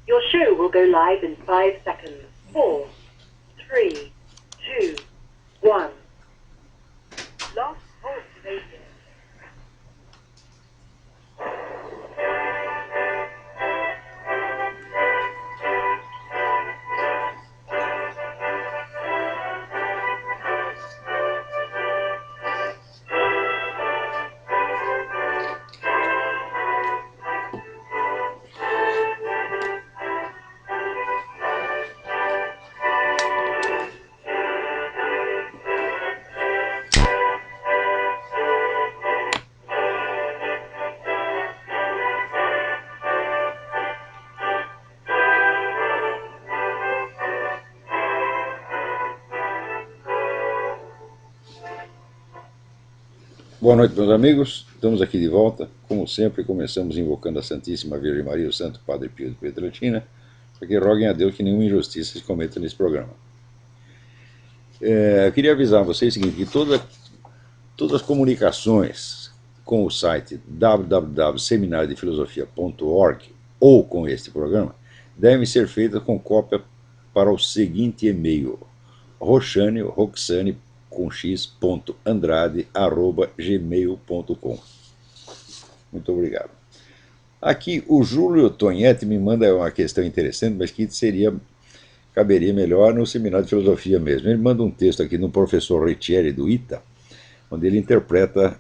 Your show will go live in 5 seconds. 4, 3, 2, 1. Lost Horse Radio. Boa noite, meus amigos. Estamos aqui de volta. Como sempre, começamos invocando a Santíssima Virgem Maria e o Santo Padre Pio de Pietrelcina, para que roguem a Deus que nenhuma injustiça se cometa nesse programa. Eu queria avisar vocês o seguinte, que todas as comunicações com o site www.seminariodefilosofia.org ou com este programa devem ser feitas com cópia para o seguinte e-mail: roxane com x.andrade@gmail.com. Muito obrigado. Aqui o Júlio Tognetti me manda uma questão interessante, mas que caberia melhor no seminário de filosofia mesmo. Ele manda um texto aqui no professor Riccieri do ITA, onde ele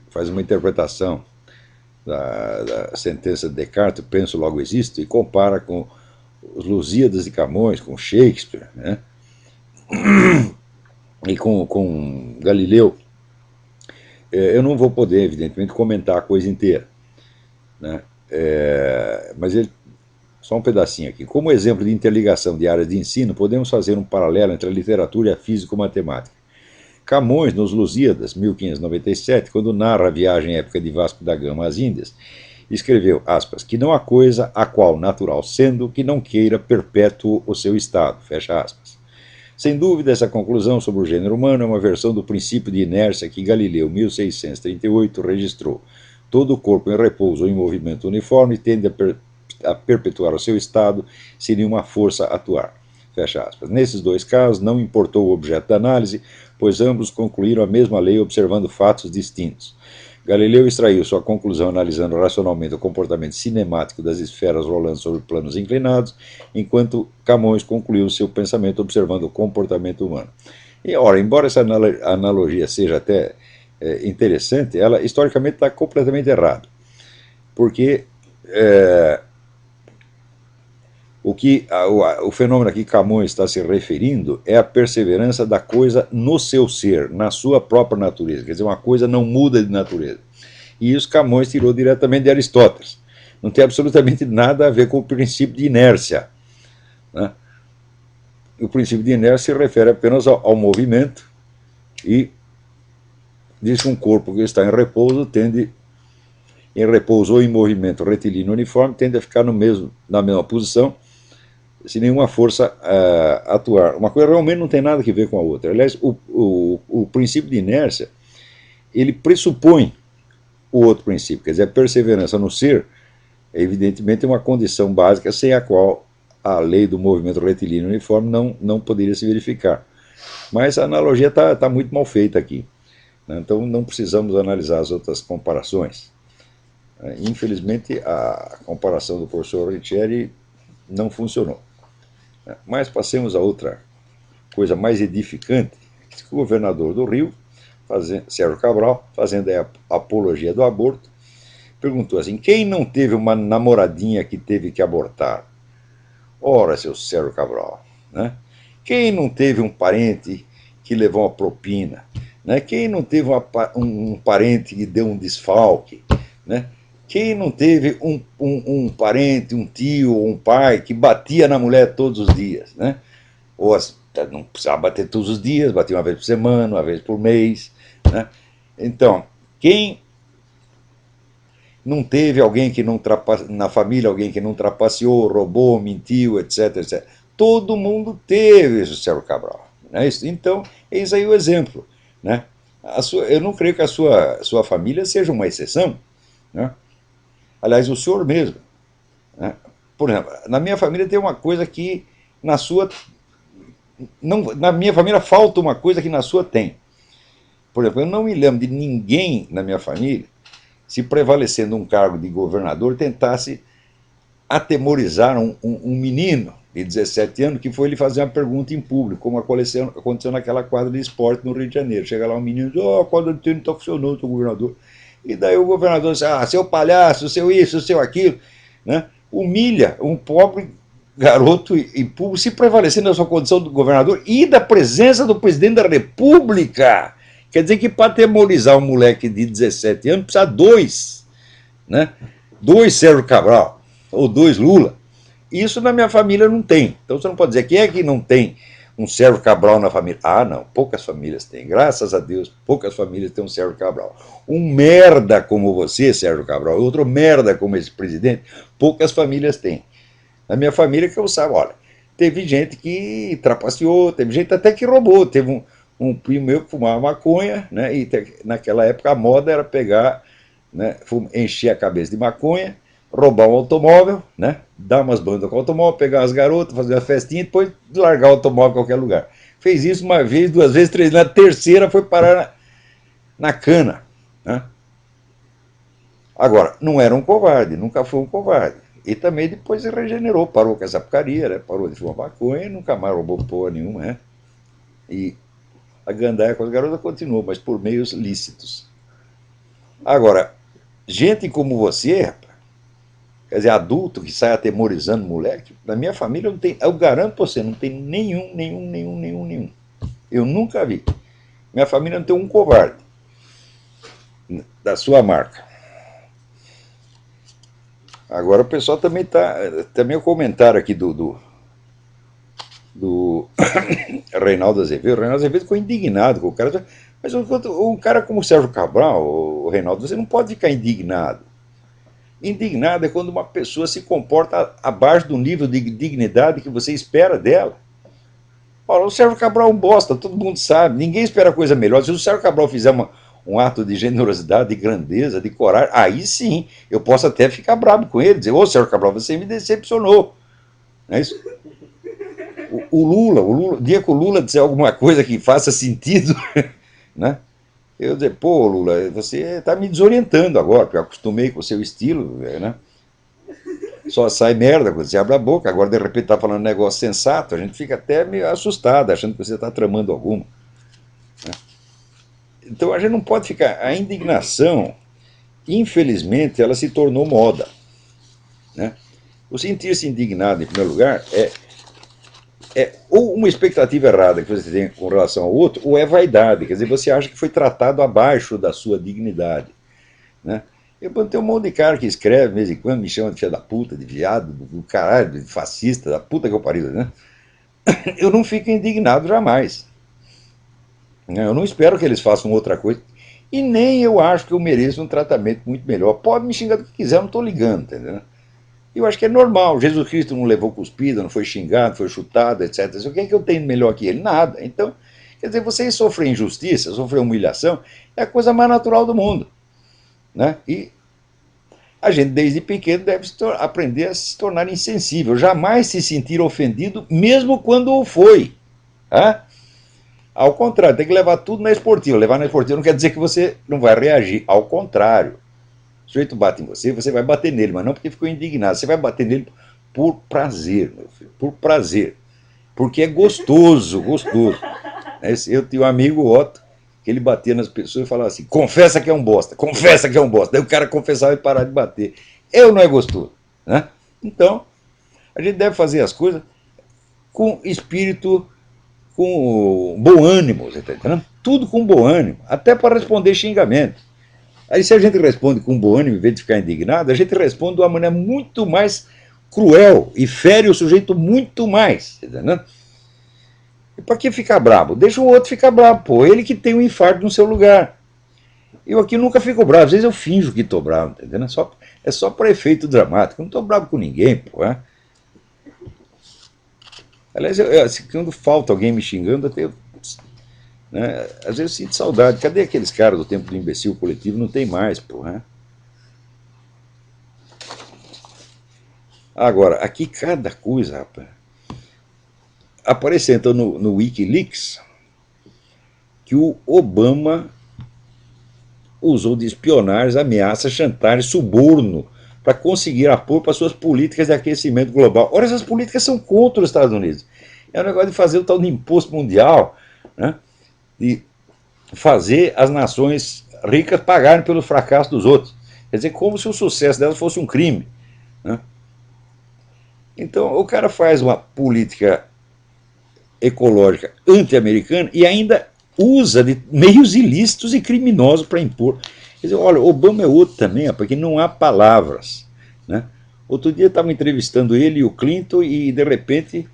faz uma interpretação da sentença de Descartes, penso, logo existo, e compara com os Lusíadas de Camões, com Shakespeare, né? E com Galileu. Eu não vou poder, evidentemente, comentar a coisa inteira, né? Mas só um pedacinho aqui. Como exemplo de interligação de áreas de ensino, podemos fazer um paralelo entre a literatura e a físico-matemática. Camões, nos Lusíadas, 1597, quando narra a viagem épica de Vasco da Gama às Índias, escreveu, aspas, que não há coisa a qual natural sendo que não queira perpétuo o seu estado, fecha aspas. Sem dúvida, essa conclusão sobre o gênero humano é uma versão do princípio de inércia que Galileu, 1638, registrou. Todo corpo em repouso ou em movimento uniforme tende a perpetuar o seu estado sem nenhuma força atuar. Fecha aspas. Nesses dois casos, não importou o objeto da análise, pois ambos concluíram a mesma lei observando fatos distintos. Galileu extraiu sua conclusão analisando racionalmente o comportamento cinemático das esferas rolando sobre planos inclinados, enquanto Camões concluiu seu pensamento observando o comportamento humano. E, ora, embora essa analogia seja até interessante, ela historicamente está completamente errada. Porque o fenômeno a que Camões está se referindo é a perseverança da coisa no seu ser, na sua própria natureza. Quer dizer, uma coisa não muda de natureza. E isso Camões tirou diretamente de Aristóteles. Não tem absolutamente nada a ver com o princípio de inércia, né? O princípio de inércia se refere apenas ao movimento e diz que um corpo que está em repouso ou em movimento retilíneo uniforme, tende a ficar na mesma posição, sem nenhuma força atuar. Uma coisa realmente não tem nada a ver com a outra. Aliás, o princípio de inércia, ele pressupõe o outro princípio, quer dizer, a perseverança no ser, é evidentemente uma condição básica sem a qual a lei do movimento retilíneo uniforme não poderia se verificar. Mas a analogia está muito mal feita aqui, né? Então não precisamos analisar as outras comparações. Infelizmente, a comparação do professor Riccieri não funcionou. Mas passemos a outra coisa mais edificante. O governador do Rio, Sérgio Cabral, fazendo a apologia do aborto, perguntou assim: quem não teve uma namoradinha que teve que abortar? Ora, seu Sérgio Cabral, né? Quem não teve um parente que levou uma propina? né? Quem não teve um parente que deu um desfalque, né? Quem não teve um parente, um tio, um pai que batia na mulher todos os dias, né? Ou não precisava bater todos os dias, batia uma vez por semana, uma vez por mês, né? Então, quem não teve alguém que não na família, alguém que não trapaceou, roubou, mentiu, etc, etc. Todo mundo teve isso, Sérgio Cabral. Né? Então, eis aí o exemplo. Né? Eu não creio que a sua família seja uma exceção. Né? Aliás, o senhor mesmo. Né? Por exemplo, na minha família tem uma coisa que na sua. Não, na minha família falta uma coisa que na sua tem. Por exemplo, eu não me lembro de ninguém na minha família, se prevalecendo um cargo de governador, tentasse atemorizar um menino de 17 anos que foi lhe fazer uma pergunta em público, como aconteceu naquela quadra de esporte no Rio de Janeiro. Chega lá um menino e diz, a quadra de tênis não está funcionando, seu governador. E daí o governador diz, seu palhaço, seu isso, seu aquilo. Né? Humilha um pobre garoto em público, se prevalecendo da sua condição de governador e da presença do presidente da República. Quer dizer que para atemorizar um moleque de 17 anos precisa dois, né? Dois Sérgio Cabral, ou dois Lula. Isso na minha família não tem. Então você não pode dizer, quem é que não tem um Sérgio Cabral na família? Ah, não, poucas famílias têm. Graças a Deus, poucas famílias têm um Sérgio Cabral. Um merda como você, Sérgio Cabral, e outro merda como esse presidente, poucas famílias têm. Na minha família, que eu saiba, olha, teve gente que trapaceou, teve gente até que roubou, teve um primo meu que fumava maconha, né? E naquela época a moda era pegar, né, encher a cabeça de maconha, roubar um automóvel, né? Dar umas bandas com o automóvel, pegar as garotas, fazer uma festinha e depois largar o automóvel em qualquer lugar. Fez isso uma vez, duas vezes, três. Na terceira foi parar na cana. Né? Agora, não era um covarde, nunca foi um covarde. E também depois se regenerou, parou com essa porcaria, né? Parou de fumar maconha e nunca mais roubou porra nenhuma, né? E a gandaia com as garotas continuou, mas por meios lícitos. Agora, gente como você, rapaz, quer dizer, adulto que sai atemorizando moleque, na minha família não tem, eu garanto pra você, não tem nenhum. Eu nunca vi. Minha família não tem um covarde da sua marca. Agora o pessoal também está. Também o comentário aqui do Reinaldo Azevedo. O Reinaldo Azevedo ficou indignado com o cara. Mas um cara como o Sérgio Cabral, o Reinaldo, você não pode ficar indignado. Indignado é quando uma pessoa se comporta abaixo do nível de dignidade que você espera dela. Ora, o Sérgio Cabral é um bosta, todo mundo sabe, ninguém espera coisa melhor. Se o Sérgio Cabral fizer um ato de generosidade, de grandeza, de coragem, aí sim, eu posso até ficar bravo com ele, dizer, ô Sérgio Cabral, você me decepcionou. Não é isso? O Lula, o dia que o Lula disser alguma coisa que faça sentido, né? Eu dizer, pô, Lula, você está me desorientando agora, porque eu acostumei com o seu estilo, né? Só sai merda quando você abre a boca, agora de repente está falando um negócio sensato, a gente fica até meio assustado, achando que você está tramando alguma. Né? Então a gente não pode ficar. A indignação, infelizmente, ela se tornou moda. Né? O sentir-se indignado, em primeiro lugar, é ou uma expectativa errada que você tem com relação ao outro, ou é vaidade, quer dizer, você acha que foi tratado abaixo da sua dignidade. Né? Eu tenho um monte de cara que escreve de vez em quando, me chama de filha da puta, de viado, do caralho, de fascista, da puta que eu pariu, né? Eu não fico indignado jamais. Eu não espero que eles façam outra coisa. E nem eu acho que eu mereço um tratamento muito melhor. Pode me xingar do que quiser, eu não estou ligando, entendeu? Eu acho que é normal. Jesus Cristo não levou cuspida, não foi xingado, não foi chutado, etc. O que é que eu tenho melhor que ele? Nada. Então, quer dizer, vocês sofrem injustiça, sofrem humilhação, é a coisa mais natural do mundo. Né? E a gente, desde pequeno, deve aprender a se tornar insensível, jamais se sentir ofendido, mesmo quando o foi. Tá? Ao contrário, tem que levar tudo na esportiva. Levar na esportiva não quer dizer que você não vai reagir, ao contrário. O sujeito bate em você, você vai bater nele, mas não porque ficou indignado, você vai bater nele por prazer, meu filho, por prazer. Porque é gostoso. Eu tinha um amigo, Otto, que ele batia nas pessoas e falava assim, confessa que é um bosta. Daí o cara confessava e parava de bater. Eu não é gostoso. Né? Então, a gente deve fazer as coisas com espírito, com bom ânimo, você está entendendo? tudo com bom ânimo, até para responder xingamento. Aí se a gente responde com bom ânimo, em vez de ficar indignado, a gente responde de uma maneira muito mais cruel e fere o sujeito muito mais. Entendeu? E para que ficar bravo? Deixa o outro ficar bravo, pô. Ele que tem um infarto no seu lugar. Eu aqui nunca fico bravo, às vezes eu finjo que estou bravo, entendeu? É só para efeito dramático. Eu não estou bravo com ninguém, pô. Aliás, quando falta alguém me xingando, até né, às vezes eu sinto saudade. Cadê aqueles caras do tempo do imbecil coletivo? Não tem mais, pô. Agora, aqui cada coisa, rapaz. Apareceu então no Wikileaks que o Obama usou de espionagem, ameaça, chantagem, suborno para conseguir apoio para suas políticas de aquecimento global. Ora, essas políticas são contra os Estados Unidos. É um negócio de fazer o tal de imposto mundial, né? De fazer as nações ricas pagarem pelo fracasso dos outros. Quer dizer, como se o sucesso delas fosse um crime, né? Então, o cara faz uma política ecológica anti-americana e ainda usa de meios ilícitos e criminosos para impor. Quer dizer, olha, Obama é outro também, porque não há palavras, né? Outro dia estava entrevistando ele e o Clinton e, de repente,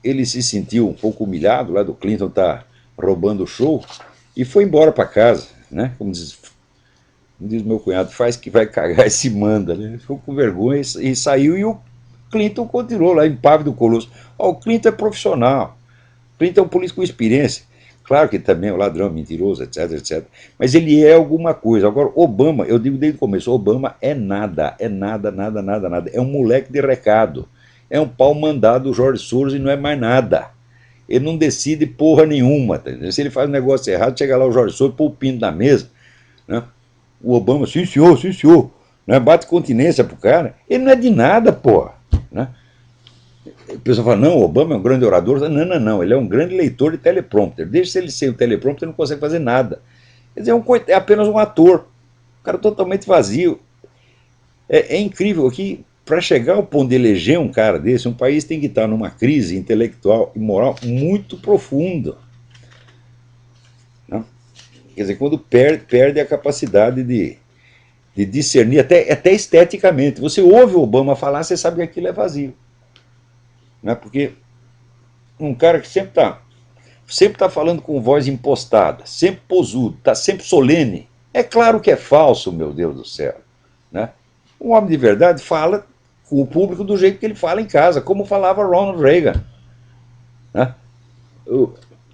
ele se sentiu um pouco humilhado, lá do Clinton tá roubando o show, e foi embora para casa, né? Como diz meu cunhado, faz que vai cagar e se manda, né? Ele ficou com vergonha e saiu, e o Clinton continuou lá, impávido, colosso. O Clinton é profissional, o Clinton é um político com experiência. Claro que também é um ladrão, mentiroso, etc, etc. Mas ele é alguma coisa. Agora, Obama, eu digo desde o começo, Obama é nada, nada, nada, nada. É um moleque de recado. É um pau mandado do George Soros e não é mais nada. Ele não decide porra nenhuma. Tá? Se ele faz um negócio errado, chega lá o George Soros, põe o pino na mesa, né? O Obama, sim senhor, né? Bate continência pro cara. Ele não é de nada, porra, né? O pessoal fala, não, o Obama é um grande orador. Não, ele é um grande leitor de teleprompter. Deixa ele ser o teleprompter, ele não consegue fazer nada. Quer dizer, é apenas um ator. Um cara totalmente vazio. É incrível que, para chegar ao ponto de eleger um cara desse, um país tem que estar numa crise intelectual e moral muito profunda. Né? Quer dizer, quando perde a capacidade de discernir, até esteticamente. Você ouve o Obama falar, você sabe que aquilo é vazio. Né? Porque um cara que sempre tá falando com voz impostada, sempre posudo, está sempre solene, é claro que é falso, meu Deus do céu. Né? Um homem de verdade fala com o público do jeito que ele fala em casa, como falava Ronald Reagan. Né?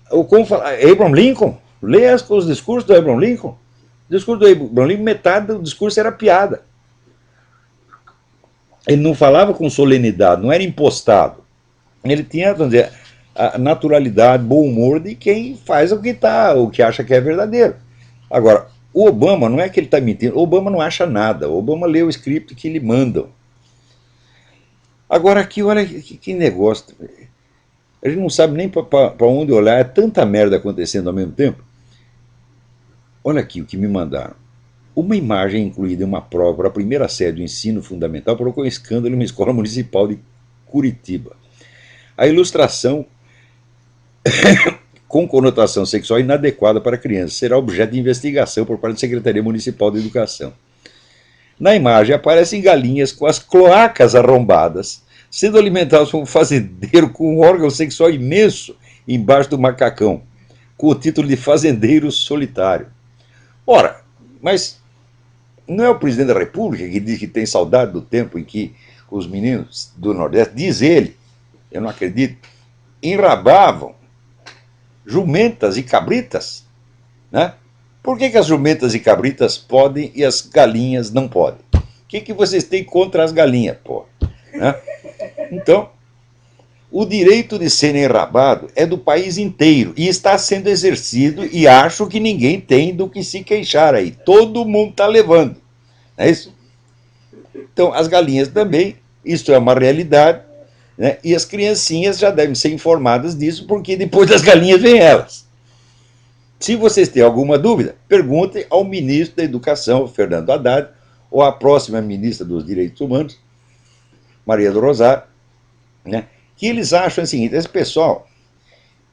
Como fala, Abraham Lincoln, leia os discursos do Abraham Lincoln. O discurso do Abraham Lincoln, metade do discurso era piada. Ele não falava com solenidade, não era impostado. Ele tinha, vamos dizer, a naturalidade, bom humor de quem faz o que acha que é verdadeiro. Agora, o Obama não é que ele está mentindo, o Obama não acha nada, o Obama lê o script que lhe mandam. Agora aqui, olha que negócio. A gente não sabe nem para onde olhar, é tanta merda acontecendo ao mesmo tempo. Olha aqui o que me mandaram. Uma imagem incluída em uma prova para a primeira série do ensino fundamental provocou um escândalo em uma escola municipal de Curitiba. A ilustração com conotação sexual inadequada para crianças será objeto de investigação por parte da Secretaria Municipal de Educação. Na imagem aparecem galinhas com as cloacas arrombadas, sendo alimentadas por um fazendeiro com um órgão sexual imenso embaixo do macacão, com o título de Fazendeiro Solitário. Ora, mas não é o presidente da República que diz que tem saudade do tempo em que os meninos do Nordeste, diz ele, eu não acredito, enrabavam jumentas e cabritas, né? Por que as jumentas e cabritas podem e as galinhas não podem? O que vocês têm contra as galinhas, pô? Né? Então, o direito de ser enrabado é do país inteiro e está sendo exercido e acho que ninguém tem do que se queixar aí. Todo mundo está levando, não é isso? Então, as galinhas também, isso é uma realidade, né? E as criancinhas já devem ser informadas disso, porque depois das galinhas vem elas. Se vocês têm alguma dúvida, perguntem ao ministro da Educação, Fernando Haddad, ou à próxima ministra dos Direitos Humanos, Maria do Rosário, né? Que eles acham o seguinte, esse pessoal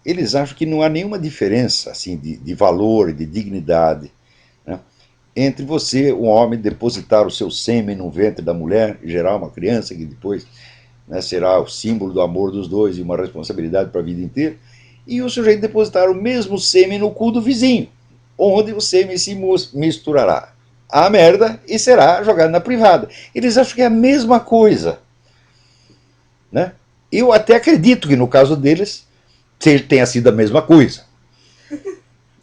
eles acham que não há nenhuma diferença assim, de valor e de dignidade, né, entre você, um homem, depositar o seu sêmen no ventre da mulher, e gerar uma criança que depois, né, será o símbolo do amor dos dois e uma responsabilidade para a vida inteira, e o sujeito depositar o mesmo sêmen no cu do vizinho, onde o sêmen se misturará à merda e será jogado na privada. Eles acham que é a mesma coisa, né? Eu até acredito que no caso deles tenha sido a mesma coisa.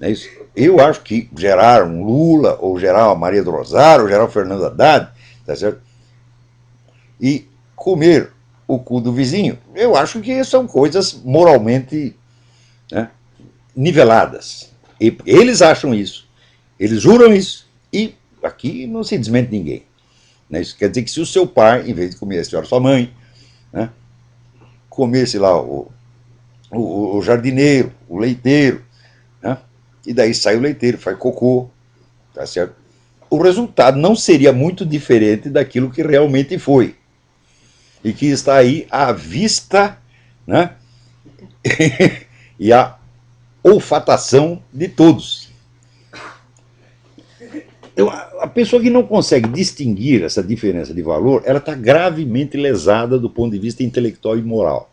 É isso. Eu acho que gerar um Lula, ou gerar uma Maria do Rosário, ou gerar um Fernando Haddad, tá certo? E comer o cu do vizinho, eu acho que são coisas moralmente, né, niveladas. E eles acham isso, eles juram isso, e aqui não se desmente ninguém. Né? Isso quer dizer que se o seu pai, em vez de comer a senhora sua mãe, né, comesse lá o jardineiro, o leiteiro, né, e daí sai o leiteiro, faz cocô, tá certo? O resultado não seria muito diferente daquilo que realmente foi. E que está aí à vista, né, e a olfatação de todos. A pessoa que não consegue distinguir essa diferença de valor, ela está gravemente lesada do ponto de vista intelectual e moral.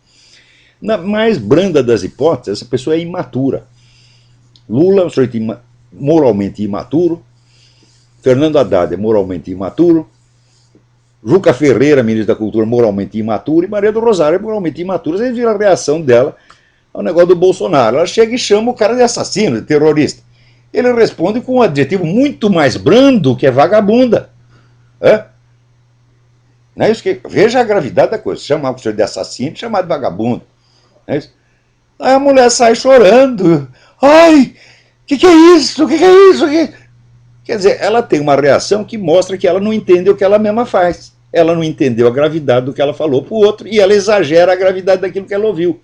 Na mais branda das hipóteses, essa pessoa é imatura. Lula é um sujeito moralmente imaturo, Fernando Haddad é moralmente imaturo, Juca Ferreira, ministro da Cultura, moralmente imaturo, e Maria do Rosário é moralmente imatura. Vocês viram a reação dela ao negócio do Bolsonaro. Ela chega e chama o cara de assassino, de terrorista. Ele responde com um adjetivo muito mais brando, que é vagabunda. Não é isso que... Veja a gravidade da coisa. Chamar o senhor de assassino e chamar de vagabundo. Não é isso? Aí a mulher sai chorando. Ai, que é isso? Que é isso? Quer dizer, ela tem uma reação que mostra que ela não entende o que ela mesma faz. Ela não entendeu a gravidade do que ela falou para o outro e ela exagera a gravidade daquilo que ela ouviu.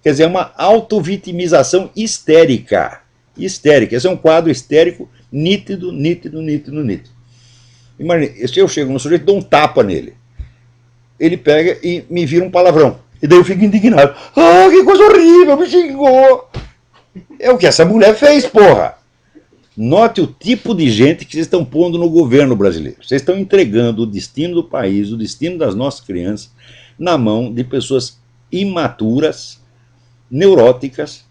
Quer dizer, é uma autovitimização histérica. Histérica. Esse é um quadro histérico nítido, nítido, nítido, nítido. Imagina, se eu chego no sujeito e dou um tapa nele, ele pega e me vira um palavrão. E daí eu fico indignado. Ah, que coisa horrível, me xingou. É o que essa mulher fez, porra. Note o tipo de gente que vocês estão pondo no governo brasileiro. Vocês estão entregando o destino do país, o destino das nossas crianças, na mão de pessoas imaturas, neuróticas,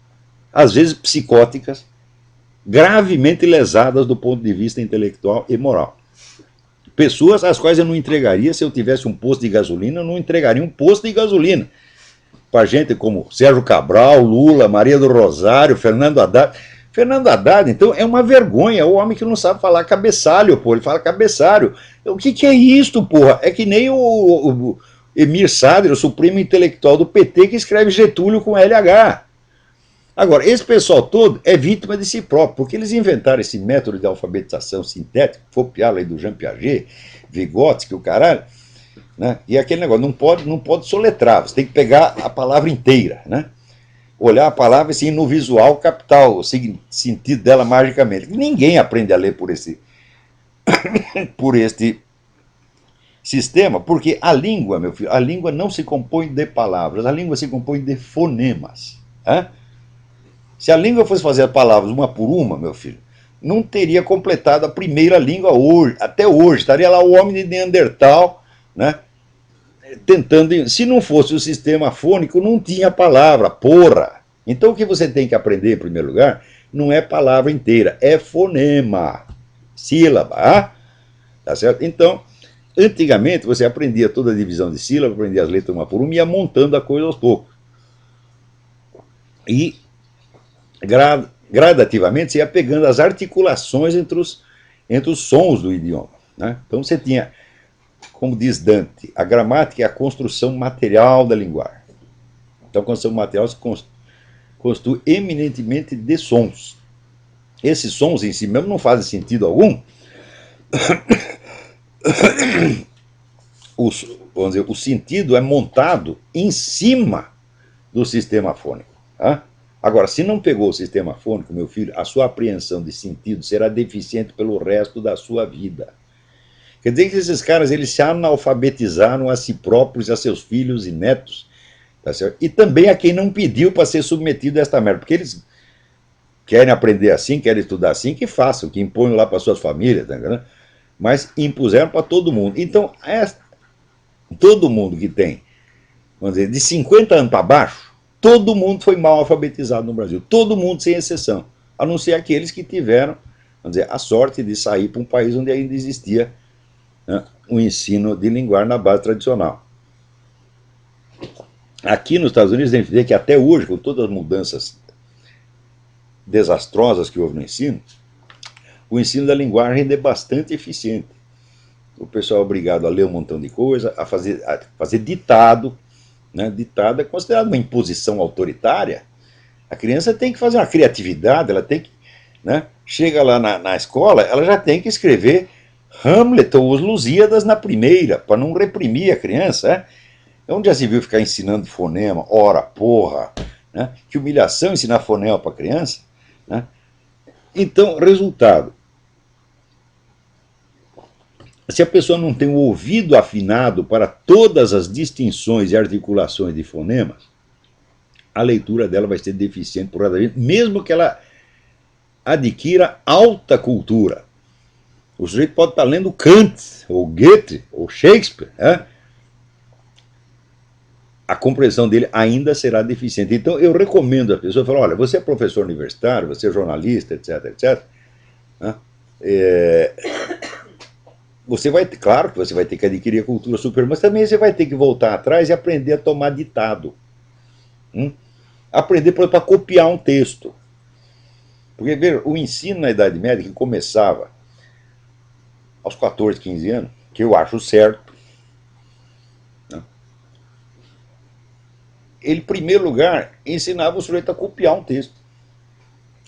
às vezes psicóticas, gravemente lesadas do ponto de vista intelectual e moral. Pessoas às quais eu não entregaria, se eu tivesse um posto de gasolina, eu não entregaria um posto de gasolina para gente como Sérgio Cabral, Lula, Maria do Rosário, Fernando Haddad. Fernando Haddad, então, é uma vergonha, é o homem que não sabe falar cabeçalho, pô, ele fala cabeçalho. O que é isto, porra? É que nem o Emir Sadr, o supremo intelectual do PT, que escreve Getúlio com LH. Agora, esse pessoal todo é vítima de si próprio, porque eles inventaram esse método de alfabetização sintética, copiar a lei do Jean Piaget, Vygotsky, o caralho, né? E aquele negócio, não pode soletrar, você tem que pegar a palavra inteira, né? Olhar a palavra assim, no visual, captar o sentido dela magicamente. Ninguém aprende a ler por este sistema, porque a língua, meu filho, a língua não se compõe de palavras, a língua se compõe de fonemas. Né? Se a língua fosse fazer as palavras uma por uma, meu filho, não teria completado a primeira língua hoje, até hoje. Estaria lá o homem de Neandertal, né? Tentando, se não fosse o sistema fônico, não tinha palavra, porra. Então o que você tem que aprender, em primeiro lugar, não é palavra inteira, é fonema, sílaba, tá certo? Então, antigamente você aprendia toda a divisão de sílaba, aprendia as letras uma por uma e ia montando a coisa aos poucos. E gradativamente você ia pegando as articulações entre os sons do idioma, né? Então você tinha, como diz Dante, a gramática é a construção material da linguagem. Então, a construção material se constitui eminentemente de sons. Esses sons em si mesmo não fazem sentido algum. Vamos dizer, o sentido é montado em cima do sistema fônico. Tá? Agora, se não pegou o sistema fônico, meu filho, a sua apreensão de sentido será deficiente pelo resto da sua vida. Quer dizer que esses caras eles se analfabetizaram a si próprios, a seus filhos e netos, Tá certo? E também a quem não pediu para ser submetido a esta merda, porque eles querem aprender assim, querem estudar assim, que façam, que imponham lá para suas famílias, tá entendendo? Mas impuseram para todo mundo. Então, todo mundo que tem, vamos dizer, de 50 anos para baixo, todo mundo foi mal alfabetizado no Brasil. Todo mundo, sem exceção. A não ser aqueles que tiveram, vamos dizer, a sorte de sair para um país onde ainda existia, né, um ensino de linguagem na base tradicional. Aqui nos Estados Unidos, a gente vê que até hoje, com todas as mudanças desastrosas que houve no ensino, o ensino da linguagem ainda é bastante eficiente. O pessoal é obrigado a ler um montão de coisa, a fazer ditado, né? Ditado é considerado uma imposição autoritária. A criança tem que fazer uma criatividade, ela tem que, né? Chega lá na escola, ela já tem que escrever Hamlet ou os Lusíadas na primeira, para não reprimir a criança, né? Onde já se viu ficar ensinando fonema, ora, porra, né? Que humilhação ensinar fonema para criança, né? Então, resultado, se a pessoa não tem o ouvido afinado para todas as distinções e articulações de fonemas, a leitura dela vai ser deficiente por causa disso, mesmo que ela adquira alta cultura. O sujeito pode estar lendo Kant, ou Goethe, ou Shakespeare, né? A compreensão dele ainda será deficiente. Então eu recomendo a pessoa falar, olha, você é professor universitário, você é jornalista, etc, etc. Né? Você vai, claro que você vai ter que adquirir a cultura superior, mas também você vai ter que voltar atrás e aprender a tomar ditado. Aprender, por exemplo, a copiar um texto. Porque, veja, o ensino na Idade Média, que começava aos 14, 15 anos, que eu acho certo, né? Ele, em primeiro lugar, ensinava o sujeito a copiar um texto.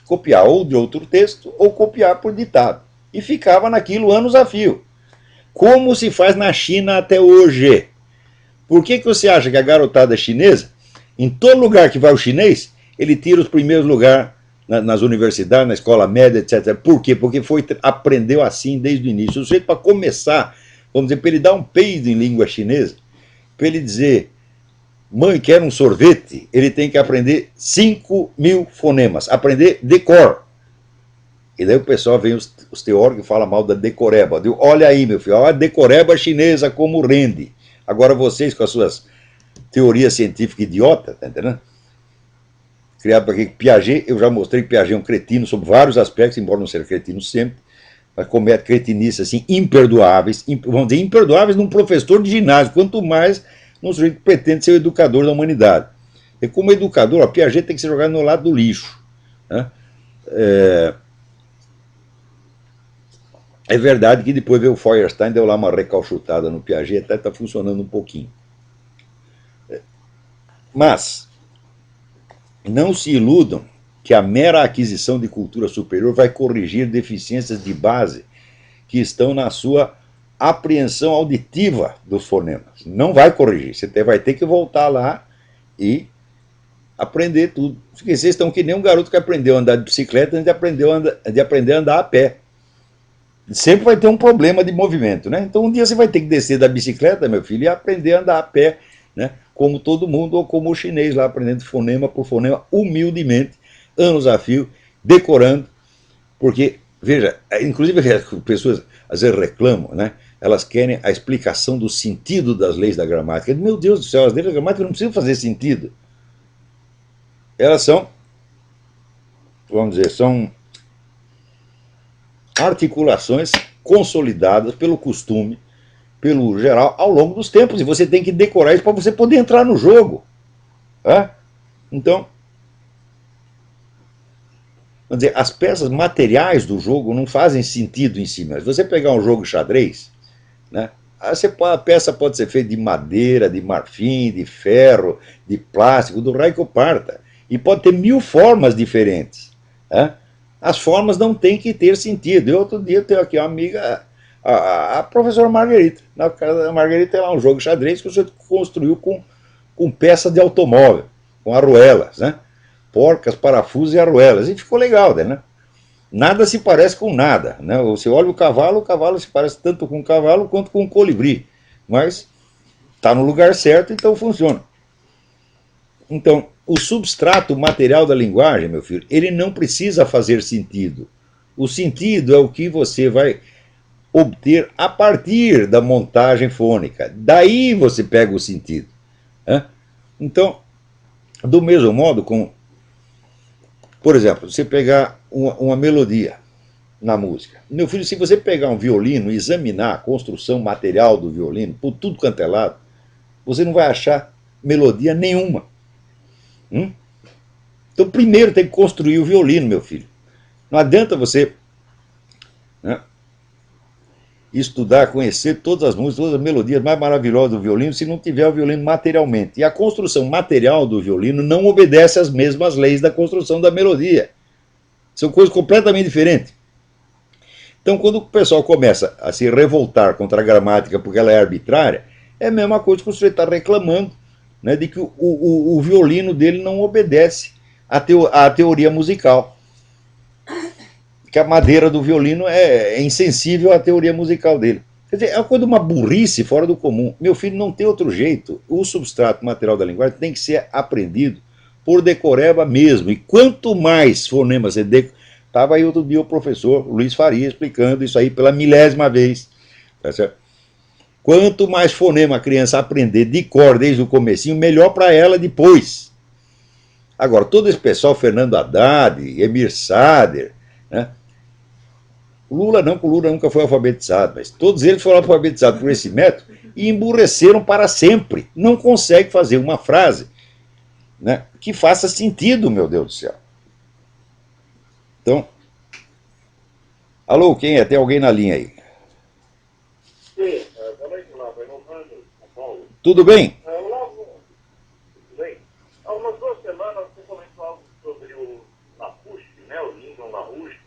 Copiar ou de outro texto, ou copiar por ditado. E ficava naquilo anos a fio. Como se faz na China até hoje. Por que você acha que a garotada chinesa, em todo lugar que vai o chinês, ele tira os primeiros lugares nas universidades, na escola média, etc. Por quê? Porque aprendeu assim desde o início. O sujeito, para começar, vamos dizer, para ele dar um peido em língua chinesa, para ele dizer, mãe, quer um sorvete, ele tem que aprender 5.000 fonemas, aprender de cor. E daí o pessoal vem, os teóricos, e fala mal da decoreba. Digo, olha aí, meu filho, a decoreba chinesa como rende. Agora vocês, com as suas teorias científicas idiotas, tá entendendo? Criado por aqui, Piaget, eu já mostrei que Piaget é um cretino sob vários aspectos, embora não seja cretino sempre, mas comete cretinices assim, imperdoáveis, vamos dizer, imperdoáveis num professor de ginásio, quanto mais num sujeito que pretende ser o educador da humanidade. E como educador, Piaget tem que ser jogado no lado do lixo, né? É verdade que depois veio o Feuerstein, deu lá uma recalchutada no Piaget, até está funcionando um pouquinho. Mas não se iludam que a mera aquisição de cultura superior vai corrigir deficiências de base que estão na sua apreensão auditiva dos fonemas. Não vai corrigir, você vai ter que voltar lá e aprender tudo. Porque vocês estão que nem um garoto que aprendeu a andar de bicicleta antes de aprender a andar a pé. Sempre vai ter um problema de movimento, né? Então um dia você vai ter que descer da bicicleta, meu filho, e aprender a andar a pé, né? Como todo mundo, ou como o chinês lá, aprendendo fonema por fonema, humildemente, anos a fio, decorando, porque, veja, inclusive as pessoas às vezes reclamam, né? Elas querem a explicação do sentido das leis da gramática. Meu Deus do céu, as leis da gramática não precisam fazer sentido. Elas são, vamos dizer, são articulações consolidadas pelo costume, pelo geral, ao longo dos tempos. E você tem que decorar isso para você poder entrar no jogo. Tá? Então, vamos dizer, as peças materiais do jogo não fazem sentido em si. Mas você pegar um jogo de xadrez, né, a peça pode ser feita de madeira, de marfim, de ferro, de plástico, do raio que eu parta. E pode ter 1000 formas diferentes. Né? As formas não têm que ter sentido. Eu outro dia tenho aqui uma amiga, a professora Margarita. Na casa da Margarita tem lá um jogo de xadrez que você construiu com peças de automóvel, com arruelas, né? Porcas, parafusos e arruelas. E ficou legal, né? Nada se parece com nada. Né? Você olha o cavalo se parece tanto com um cavalo quanto com um colibri. Mas está no lugar certo, então funciona. Então, o substrato material da linguagem, meu filho, ele não precisa fazer sentido. O sentido é o que você vai obter a partir da montagem fônica. Daí você pega o sentido. Né? Então, do mesmo modo, por exemplo, você pegar uma melodia na música. Meu filho, se você pegar um violino e examinar a construção material do violino, por tudo quanto é lado, você não vai achar melodia nenhuma. Então, primeiro tem que construir o violino, meu filho. Não adianta você, né, estudar, conhecer todas as músicas, todas as melodias mais maravilhosas do violino, se não tiver o violino materialmente. E a construção material do violino não obedece às mesmas leis da construção da melodia. São coisas completamente diferentes. Então, quando o pessoal começa a se revoltar contra a gramática porque ela é arbitrária, é a mesma coisa que você está reclamando, né, de que o violino dele não obedece à teoria musical. Que a madeira do violino é insensível à teoria musical dele. Quer dizer, é uma coisa de uma burrice fora do comum. Meu filho, não tem outro jeito. O substrato material da linguagem tem que ser aprendido por decoreba mesmo. E quanto mais fonemas você Estava aí outro dia o professor Luiz Faria explicando isso aí pela 1000ª vez. Tá certo? Quanto mais fonema a criança aprender de cor desde o comecinho, melhor para ela depois. Agora, todo esse pessoal, Fernando Haddad, Emir Sader, né? Lula não, porque o Lula nunca foi alfabetizado, mas todos eles foram alfabetizados por esse método e emburreceram para sempre. Não consegue fazer uma frase, né, que faça sentido, meu Deus do céu. Então, alô, quem é? Tem alguém na linha aí? Sim, boa noite, Olavo. São Paulo. Tudo bem? Olavo, tudo bem? Há umas 2 semanas você comentou algo sobre o LaRouche, né, o Lyndon LaRouche.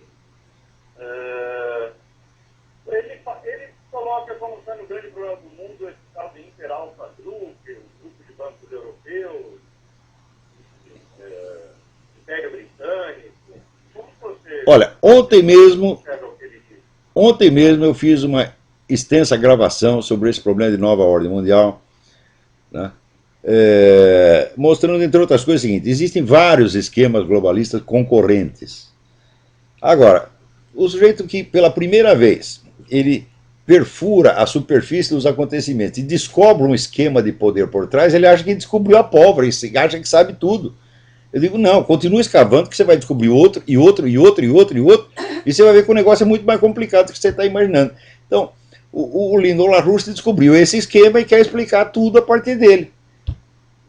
Ele coloca como sendo o grande problema do mundo esse tal de Inter-Alpha Group, o grupo de bancos europeus, Império Britânico. Olha, ontem mesmo eu fiz uma extensa gravação sobre esse problema de nova ordem mundial, né? Mostrando, entre outras coisas, o seguinte: existem vários esquemas globalistas concorrentes. Agora, o sujeito que pela primeira vez ele perfura a superfície dos acontecimentos e descobre um esquema de poder por trás, ele acha que descobriu a pólvora, ele acha que sabe tudo. Eu digo, não, continua escavando que você vai descobrir outro, e outro, e outro, e outro, e outro, e você vai ver que o negócio é muito mais complicado do que você está imaginando. Então, o Lyndon LaRouche descobriu esse esquema e quer explicar tudo a partir dele.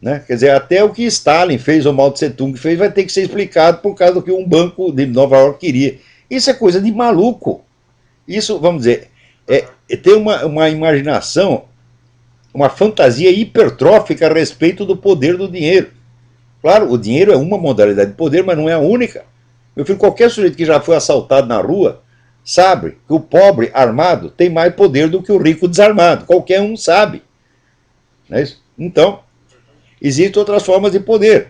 Né? Quer dizer, até o que Stalin fez ou Mao Tse Tung fez vai ter que ser explicado por causa do que um banco de Nova York queria. Isso é coisa de maluco. Isso, vamos dizer, tem uma imaginação, uma fantasia hipertrófica a respeito do poder do dinheiro. Claro, o dinheiro é uma modalidade de poder, mas não é a única. Meu filho, qualquer sujeito que já foi assaltado na rua sabe que o pobre armado tem mais poder do que o rico desarmado. Qualquer um sabe. Não é isso? Então, existem outras formas de poder.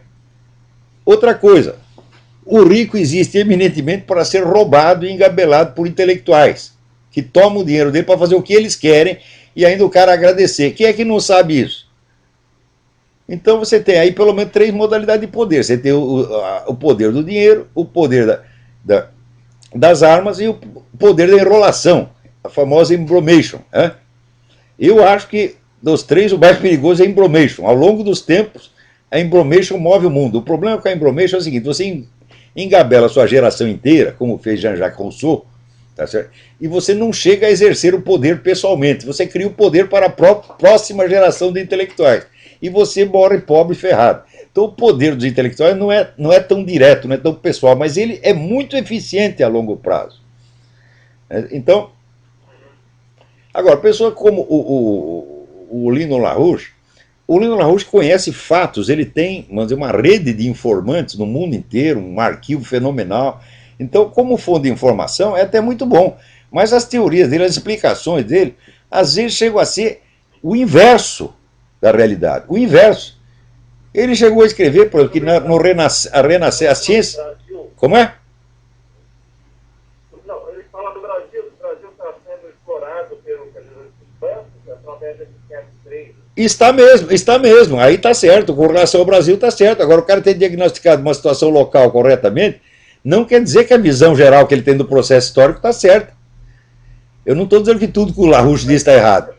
Outra coisa, o rico existe eminentemente para ser roubado e engabelado por intelectuais, que tomam o dinheiro dele para fazer o que eles querem e ainda o cara agradecer. Quem é que não sabe isso? Então você tem aí pelo menos 3 modalidades de poder. Você tem o poder do dinheiro, o poder das armas e o poder da enrolação, a famosa embromation. Né? Eu acho que dos 3 o mais perigoso é a embromation. Ao longo dos tempos, a embromation move o mundo. O problema com a embromation é o seguinte: você engabela a sua geração inteira, como fez Jean-Jacques Rousseau, tá certo? E você não chega a exercer o poder pessoalmente. Você cria o poder para a próxima geração de intelectuais. E você morre pobre e ferrado. Então o poder dos intelectuais não é tão direto, não é tão pessoal, mas ele é muito eficiente a longo prazo. Então, agora, pessoa como o Lyndon LaRouche, conhece fatos, ele tem, vamos dizer, uma rede de informantes no mundo inteiro, um arquivo fenomenal. Então, como fonte de informação, é até muito bom. Mas as teorias dele, as explicações dele, às vezes chegam a ser o inverso da realidade. O inverso. Ele chegou a escrever, por exemplo, que a ciência... Como é? Não, ele fala do Brasil está sendo explorado pelos bancos, a própria queda de 503. Está mesmo, aí está certo, com relação ao Brasil está certo. Agora, o cara ter diagnosticado uma situação local corretamente, não quer dizer que a visão geral que ele tem do processo histórico está certa. Eu não estou dizendo que tudo que o LaRouche diz está errado.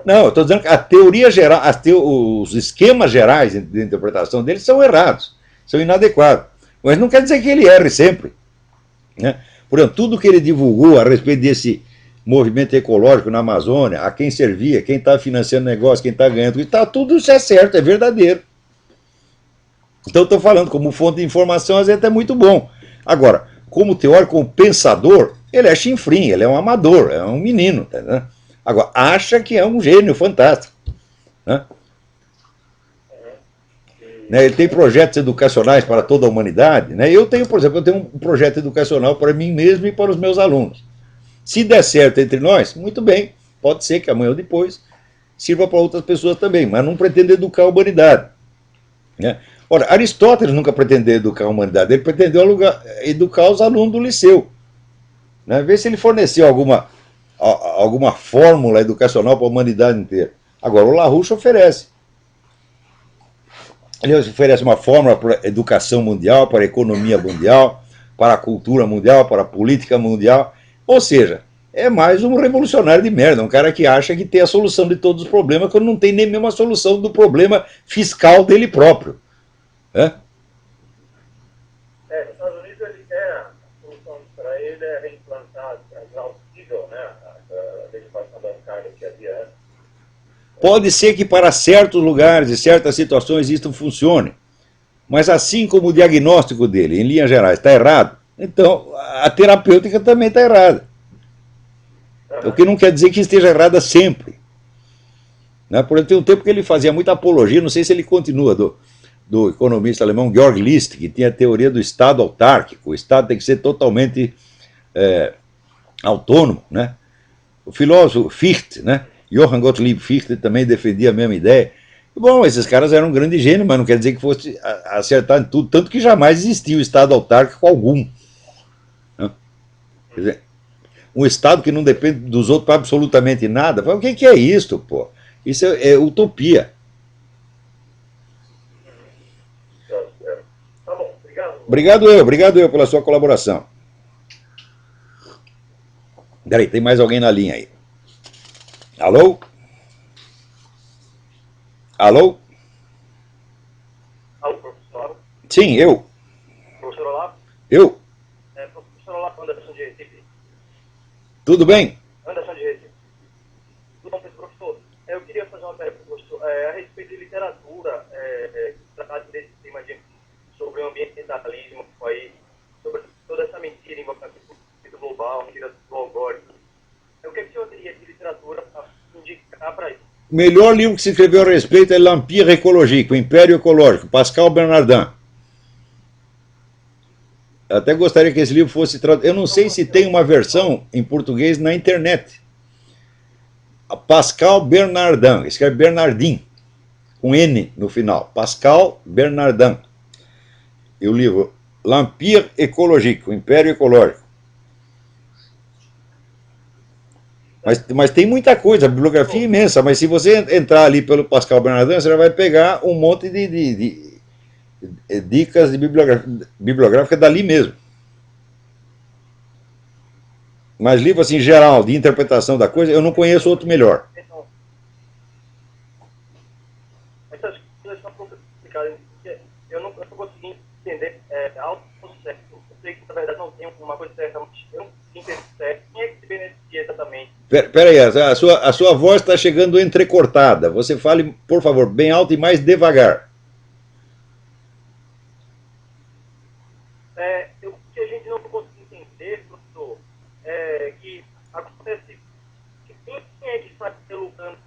Não, eu estou dizendo que a teoria geral, os esquemas gerais de interpretação dele são errados, são inadequados. Mas não quer dizer que ele erre sempre. Né? Por exemplo, tudo que ele divulgou a respeito desse movimento ecológico na Amazônia, a quem servia, quem está financiando o negócio, quem está ganhando, tudo isso é certo, é verdadeiro. Então, estou falando, como fonte de informação, às vezes é muito bom. Agora, como teórico, como pensador, ele é chinfrim, ele é um amador, é um menino. Tá, né? Agora, acha que é um gênio fantástico. Né? Ele tem projetos educacionais para toda a humanidade. Né? Eu tenho, por exemplo, eu tenho um projeto educacional para mim mesmo e para os meus alunos. Se der certo entre nós, muito bem, pode ser que amanhã ou depois sirva para outras pessoas também, mas não pretende educar a humanidade. Né? Ora, Aristóteles nunca pretendeu educar a humanidade, ele pretendeu educar os alunos do liceu. Né? Ver se ele forneceu alguma fórmula educacional para a humanidade inteira. Agora, o LaRouche oferece. Ele oferece uma fórmula para a educação mundial, para a economia mundial, para a cultura mundial, para a política mundial. Ou seja, é mais um revolucionário de merda, um cara que acha que tem a solução de todos os problemas, quando não tem nem mesmo a solução do problema fiscal dele próprio. Nos Estados Unidos ele quer, a solução para ele é reimplantar exaustível, né, a legislação bancária que havia antes. Pode ser que para certos lugares e certas situações isso funcione, mas assim como o diagnóstico dele, em linhas gerais, está errado, então a terapêutica também está errada. O que não quer dizer que esteja errada sempre. Né? Por exemplo, tem um tempo que ele fazia muita apologia, não sei se ele continua, do economista alemão Georg List, que tinha a teoria do Estado autárquico. O Estado tem que ser totalmente autônomo. Né? O filósofo Fichte, né? Johann Gottlieb Fichte, também defendia a mesma ideia. Bom, esses caras eram um grande gênio, mas não quer dizer que fosse acertar em tudo, tanto que jamais existiu Estado autárquico algum. Né? Quer dizer, um Estado que não depende dos outros para absolutamente nada. O que é isso, pô? Isso é utopia. Tá bom, obrigado. Obrigado eu pela sua colaboração. Peraí, tem mais alguém na linha aí. Alô? Alô? Alô, professor? Sim, eu. Professor Olavo? Eu. Professor Olavo, Anderson de Recife. Tudo bem? Anderson de Recife. Tudo bom, professor? Eu queria fazer uma pergunta, professor, a respeito de literatura, trata desse tema sobre o ambientalismo, aí, sobre toda essa mentira envolvendo o global, mentira do algoritmo. O que é que o senhor teria de literatura para indicar para isso? O melhor livro que se escreveu a respeito é L'Empire Écologique, o Império Ecológico, Pascal Bernardin. Eu até gostaria que esse livro fosse traduzido. Eu não sei se tem uma versão em português na internet. A Pascal Bernardin, escreve Bernardin, com N no final. Pascal Bernardin. E o livro L'Empire Écologique, o Império Ecológico. Mas tem muita coisa, a bibliografia é imensa, mas se você entrar ali pelo Pascal Bernardin, você já vai pegar um monte de dicas de bibliográfica dali mesmo. Mas livro assim, geral, de interpretação da coisa, eu não conheço outro melhor. Essas coisas são complicadas, porque eu não consegui entender algo certo. Eu sei que, na verdade, não tem uma coisa certa, mas eu não consegui entender certo. Quem é que se beneficia exatamente? Peraí, a sua voz está chegando entrecortada. Você fale, por favor, bem alto e mais devagar. O que a gente não consegue entender, professor, que acontece que quem é que sai lucrando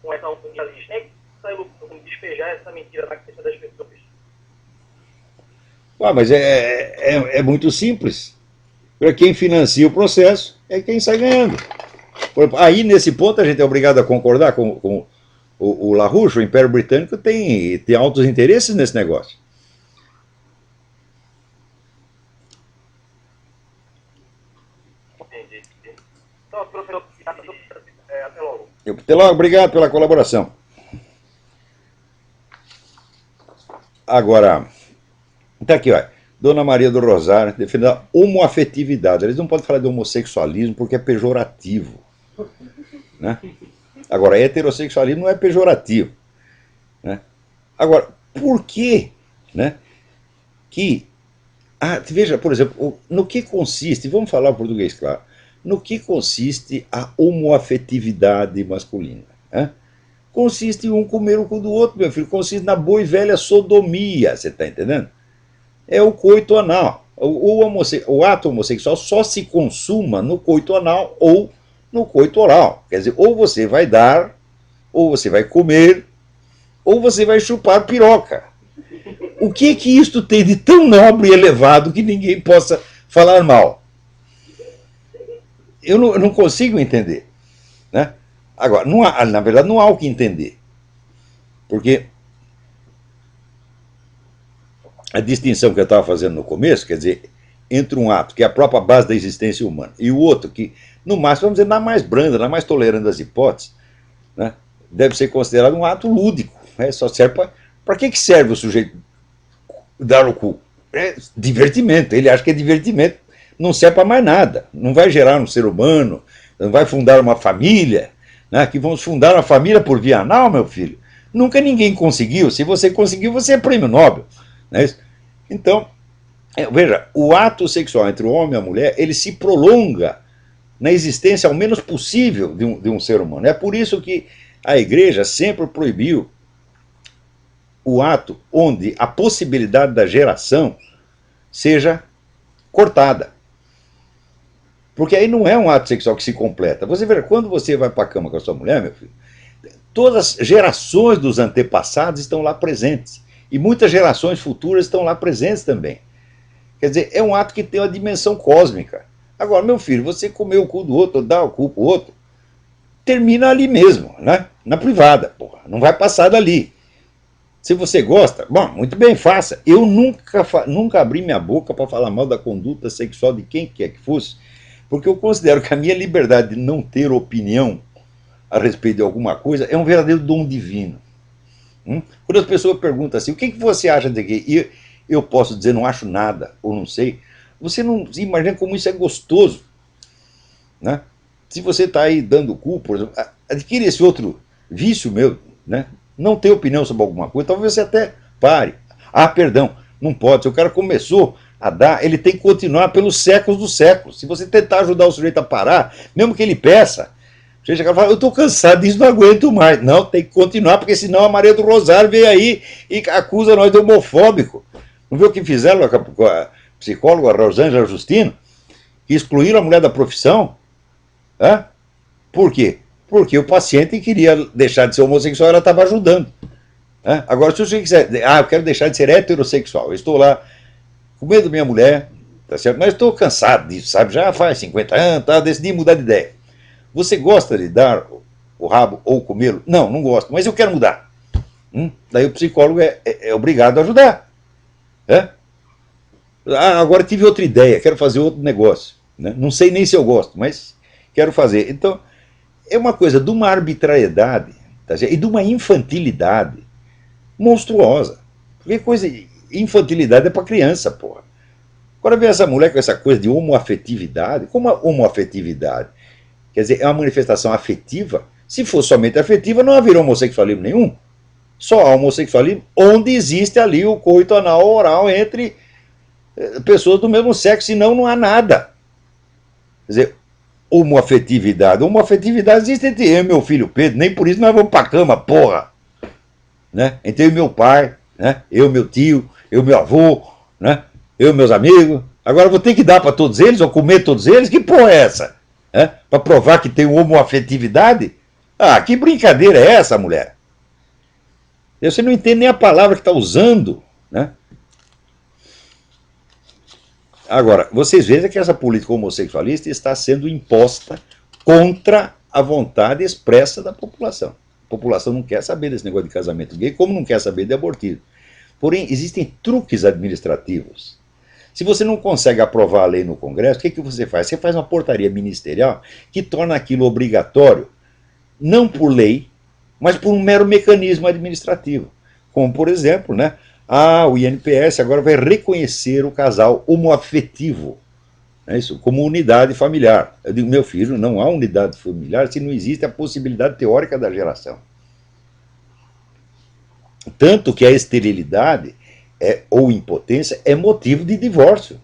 com essa autonomia? Quem é que sai lucrando com despejar essa mentira na cabeça das pessoas? Mas é muito simples. Para quem financia o processo é quem sai ganhando. Aí, nesse ponto, a gente é obrigado a concordar com o LaRouche, o Império Britânico tem altos interesses nesse negócio. Entendi. Então, professor, até logo. Até logo, obrigado pela colaboração. Agora, tá aqui, ó. Dona Maria do Rosário defende a homoafetividade. Eles não podem falar de homossexualismo porque é pejorativo, né? Agora, heterossexualismo não é pejorativo, né? Agora, por que, né, que... veja, por exemplo, no que consiste, vamos falar o português claro, no que consiste a homoafetividade masculina, né? Consiste em um comer o cu do outro, meu filho, consiste na boa e velha sodomia, você está entendendo? É o coito anal. O ato homossexual só se consuma no coito anal ou no coito oral. Quer dizer, ou você vai dar, ou você vai comer, ou você vai chupar piroca. O que isto tem de tão nobre e elevado que ninguém possa falar mal? Eu não consigo entender, né? Agora, na verdade, não há o que entender. Porque a distinção que eu estava fazendo no começo, quer dizer, entre um ato que é a própria base da existência humana e o outro que, no máximo, vamos dizer, na mais branda, na mais tolerante das hipóteses, né, deve ser considerado um ato lúdico. Né? Só serve para que serve o sujeito dar o cu? É divertimento. Ele acha que é divertimento. Não serve para mais nada. Não vai gerar um ser humano, não vai fundar uma família, né, que vamos fundar uma família por via anal, meu filho. Nunca ninguém conseguiu. Se você conseguiu, você é prêmio Nobel. Né? Então, veja, o ato sexual entre o homem e a mulher, ele se prolonga na existência ao menos possível de um ser humano. É por isso que a igreja sempre proibiu o ato onde a possibilidade da geração seja cortada. Porque aí não é um ato sexual que se completa. Você vê, quando você vai para a cama com a sua mulher, meu filho, todas as gerações dos antepassados estão lá presentes. E muitas gerações futuras estão lá presentes também. Quer dizer, é um ato que tem uma dimensão cósmica. Agora, meu filho, você comer o cu do outro, dá o cu pro outro, termina ali mesmo, né? Na privada, porra. Não vai passar dali. Se você gosta, bom, muito bem, faça. Eu nunca abri minha boca para falar mal da conduta sexual de quem quer que fosse, porque eu considero que a minha liberdade de não ter opinião a respeito de alguma coisa é um verdadeiro dom divino. Quando as pessoas perguntam assim, o que você acha de quê? E eu posso dizer, não acho nada, ou não sei. Você não imagina como isso é gostoso, né? Se você está aí dando cu, por exemplo, adquire esse outro vício meu, né? Não ter opinião sobre alguma coisa, talvez você até pare. Perdão, não pode. Se o cara começou a dar, ele tem que continuar pelos séculos dos séculos. Se você tentar ajudar o sujeito a parar, mesmo que ele peça, você chega e fala, eu estou cansado disso, não aguento mais. Não, tem que continuar, porque senão a Maria do Rosário vem aí e acusa nós de homofóbico. Não viu o que fizeram com a psicóloga Rosângela Justino? Que excluíram a mulher da profissão? Por quê? Porque o paciente queria deixar de ser homossexual, ela estava ajudando. Agora, se você quiser, eu quero deixar de ser heterossexual, eu estou lá com medo da minha mulher, tá certo? Mas estou cansado disso, sabe? Já faz 50 anos, decidi mudar de ideia. Você gosta de dar o rabo ou comê-lo? Não, não gosto, mas eu quero mudar. Daí o psicólogo é obrigado a ajudar. Agora tive outra ideia, quero fazer outro negócio. Né? Não sei nem se eu gosto, mas quero fazer. Então, é uma coisa de uma arbitrariedade, tá certo? E de uma infantilidade monstruosa. Porque infantilidade é para criança, porra. Agora vem essa mulher com essa coisa de homoafetividade. Como a homoafetividade? Quer dizer, é uma manifestação afetiva. Se fosse somente afetiva, não haveria homossexualismo nenhum. Só há homossexualismo onde existe ali o coito anal oral entre pessoas do mesmo sexo, senão não há nada. Quer dizer, homoafetividade. Homoafetividade existe entre eu e meu filho Pedro, nem por isso nós vamos pra cama, porra. Né? Entre eu e meu pai, né? Eu, meu tio, eu, meu avô, né? Eu, meus amigos. Agora vou ter que dar para todos eles, ou comer todos eles? Que porra é essa? Para provar que tem homoafetividade? Que brincadeira é essa, mulher? Você não entende nem a palavra que está usando, né? Agora, vocês vejam que essa política homossexualista está sendo imposta contra a vontade expressa da população. A população não quer saber desse negócio de casamento gay, como não quer saber de abortismo. Porém, existem truques administrativos. Se você não consegue aprovar a lei no Congresso, o que você faz? Você faz uma portaria ministerial que torna aquilo obrigatório não por lei, mas por um mero mecanismo administrativo. Como, por exemplo, né, o INPS agora vai reconhecer o casal homoafetivo, né, isso, como unidade familiar. Eu digo, meu filho, não há unidade familiar se não existe a possibilidade teórica da geração. Tanto que a esterilidade ou impotência é motivo de divórcio.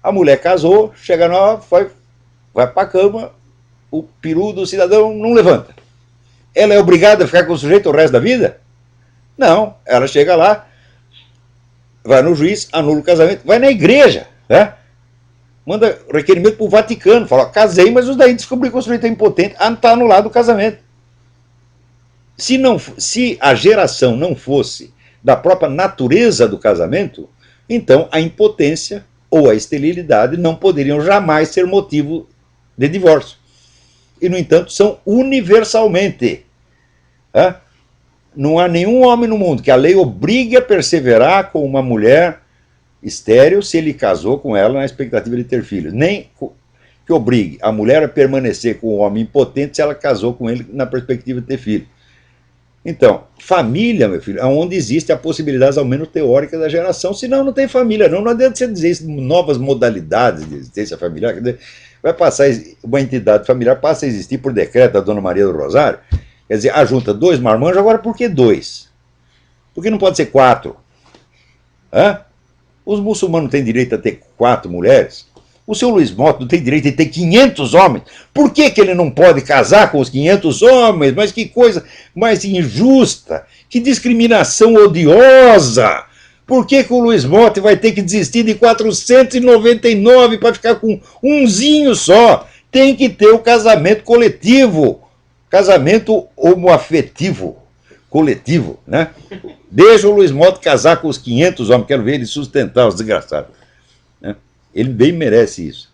A mulher casou, chega nova, vai para a cama, o peru do cidadão não levanta. Ela é obrigada a ficar com o sujeito o resto da vida? Não, ela chega lá, vai no juiz, anula o casamento, vai na igreja, né? Manda requerimento para o Vaticano, fala, casei, mas os daí descobriu que o sujeito é impotente, está anulado o casamento. Se a geração não fosse da própria natureza do casamento, então a impotência ou a esterilidade não poderiam jamais ser motivo de divórcio. E, no entanto, são universalmente. Não há nenhum homem no mundo que a lei obrigue a perseverar com uma mulher estéril se ele casou com ela na expectativa de ter filhos. Nem que obrigue a mulher a permanecer com o homem impotente se ela casou com ele na perspectiva de ter filhos. Então, família, meu filho, é onde existe a possibilidade, ao menos teórica, da geração, senão não tem família. Não adianta você dizer isso, novas modalidades de existência familiar. Quer dizer, vai passar, uma entidade familiar passa a existir por decreto da Dona Maria do Rosário, quer dizer, junta 2 marmanjos, agora por que 2? Por que não pode ser 4? Os muçulmanos têm direito a ter 4 mulheres? O seu Luiz Mota não tem direito de ter 500 homens? Por que ele não pode casar com os 500 homens? Mas que coisa mais injusta! Que discriminação odiosa! Por que o Luiz Mota vai ter que desistir de 499 para ficar com umzinho só? Tem que ter o casamento coletivo, casamento homoafetivo, coletivo, né? Deixa o Luiz Mota casar com os 500 homens, quero ver ele sustentar os desgraçados. Ele bem merece isso.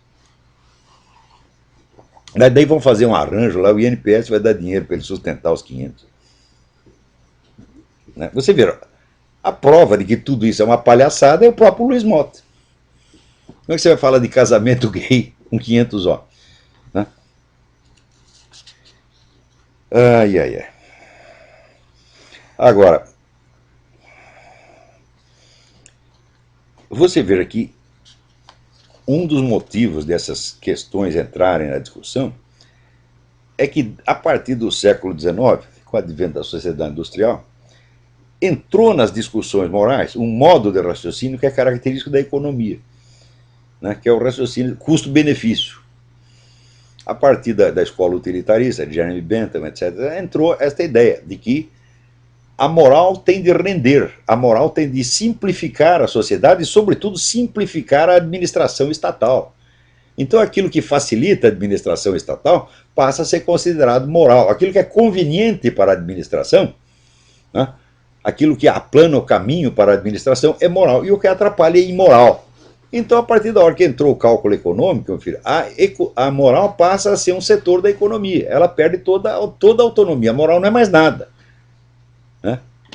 Daí vão fazer um arranjo lá, o INPS vai dar dinheiro para ele sustentar os 500. Você vê, a prova de que tudo isso é uma palhaçada é o próprio Luiz Mota. Como é que você vai falar de casamento gay com 500 homens? Ai. Agora, você vê aqui, um dos motivos dessas questões entrarem na discussão é que, a partir do século XIX, com o advento da sociedade industrial, entrou nas discussões morais um modo de raciocínio que é característico da economia, que é o raciocínio custo-benefício. A partir da escola utilitarista, de Jeremy Bentham, etc., entrou esta ideia de que a moral tem de render, a moral tem de simplificar a sociedade e, sobretudo, simplificar a administração estatal. Então, aquilo que facilita a administração estatal passa a ser considerado moral. Aquilo que é conveniente para a administração, aquilo que aplana o caminho para a administração é moral, e o que atrapalha é imoral. Então, a partir da hora que entrou o cálculo econômico, meu filho, a moral passa a ser um setor da economia. Ela perde toda a autonomia. A moral não é mais nada.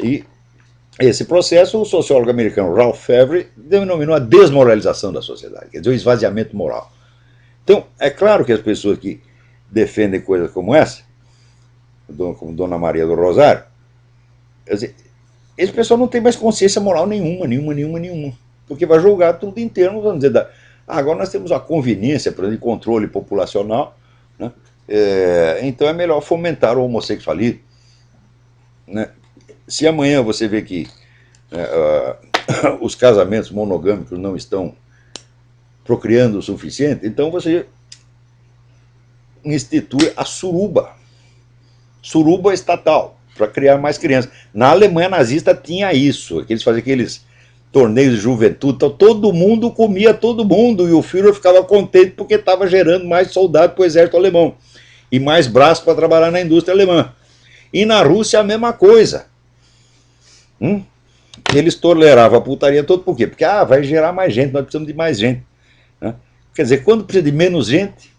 E esse processo, o sociólogo americano Ralph Favre denominou a desmoralização da sociedade, quer dizer, o esvaziamento moral. Então, é claro que as pessoas que defendem coisas como essa, como Dona Maria do Rosário, quer dizer, esse pessoal não tem mais consciência moral nenhuma, porque vai julgar tudo em termos, vamos dizer, agora nós temos a conveniência, por exemplo, de controle populacional, então é melhor fomentar o homossexualismo. Se amanhã você vê que os casamentos monogâmicos não estão procriando o suficiente, então você institui a suruba estatal, para criar mais crianças. Na Alemanha nazista tinha isso, eles faziam aqueles torneios de juventude, então todo mundo comia todo mundo, e o Führer ficava contente porque estava gerando mais soldados para o exército alemão, e mais braços para trabalhar na indústria alemã. E na Rússia a mesma coisa. Eles toleravam a putaria toda, por quê? Porque vai gerar mais gente, nós precisamos de mais gente. Quer dizer, quando precisa de menos gente,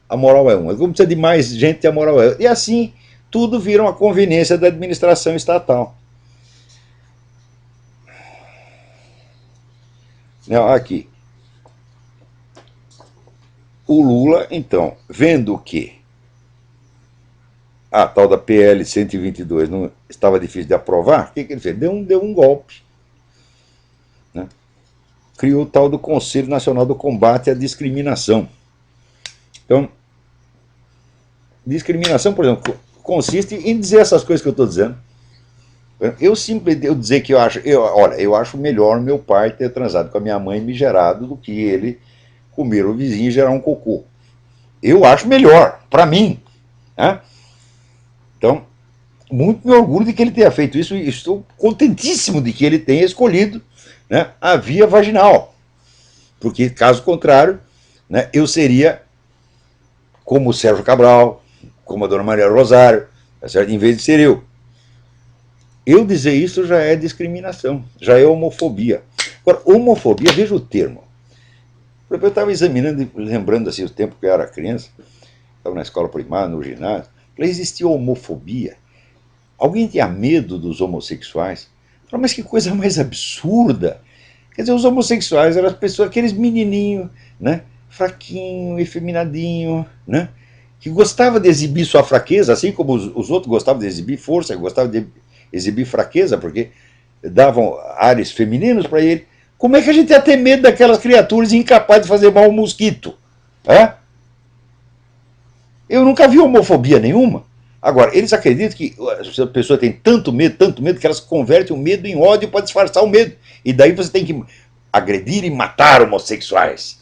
a moral é uma. Quando precisa de mais gente, a moral é outra. E assim, tudo vira uma conveniência da administração estatal. Aqui. O Lula, então, vendo que a tal da PL 122 não estava difícil de aprovar, o que ele fez? Deu um golpe. Né? Criou o tal do Conselho Nacional do Combate à Discriminação. Então, discriminação, por exemplo, consiste em dizer essas coisas que eu estou dizendo. Eu dizer que eu acho melhor meu pai ter transado com a minha mãe e me gerado do que ele comer o vizinho e gerar um cocô. Eu acho melhor, para mim. Né? Então, muito me orgulho de que ele tenha feito isso e estou contentíssimo de que ele tenha escolhido, né, a via vaginal. Porque, caso contrário, né, eu seria como o Sérgio Cabral, como a dona Maria Rosário, em vez de ser eu. Eu dizer isso já é discriminação, já é homofobia. Agora, homofobia, veja o termo. Eu estava examinando, lembrando assim, o tempo que eu era criança, estava na escola primária, no ginásio, falei, existia homofobia. Alguém tinha medo dos homossexuais? Falei, mas que coisa mais absurda. Quer dizer, os homossexuais eram as pessoas, aqueles menininhos, né, fraquinho, efeminadinho, né, que gostava de exibir sua fraqueza, assim como os outros gostavam de exibir força, gostavam de exibir fraqueza, porque davam ares femininos para ele. Como é que a gente ia ter medo daquelas criaturas incapazes de fazer mal ao mosquito? Eu nunca vi homofobia nenhuma. Agora, eles acreditam que a pessoa tem tanto medo, que elas convertem o medo em ódio para disfarçar o medo. E daí você tem que agredir e matar homossexuais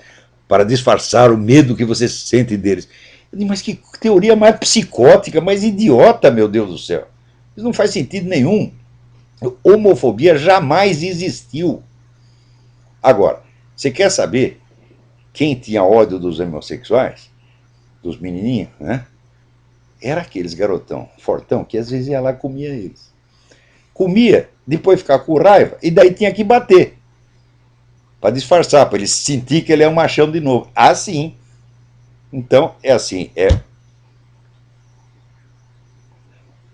para disfarçar o medo que você sente deles. Eu digo, mas que teoria mais psicótica, mais idiota, meu Deus do céu. Isso não faz sentido nenhum. Homofobia jamais existiu. Agora, você quer saber quem tinha ódio dos homossexuais? Dos menininhos, né? Era aqueles garotão fortão que às vezes ia lá e comia eles. Comia, depois ficava com raiva, e daí tinha que bater. Para disfarçar, para ele sentir que ele é um machão de novo. Assim. Então, é assim.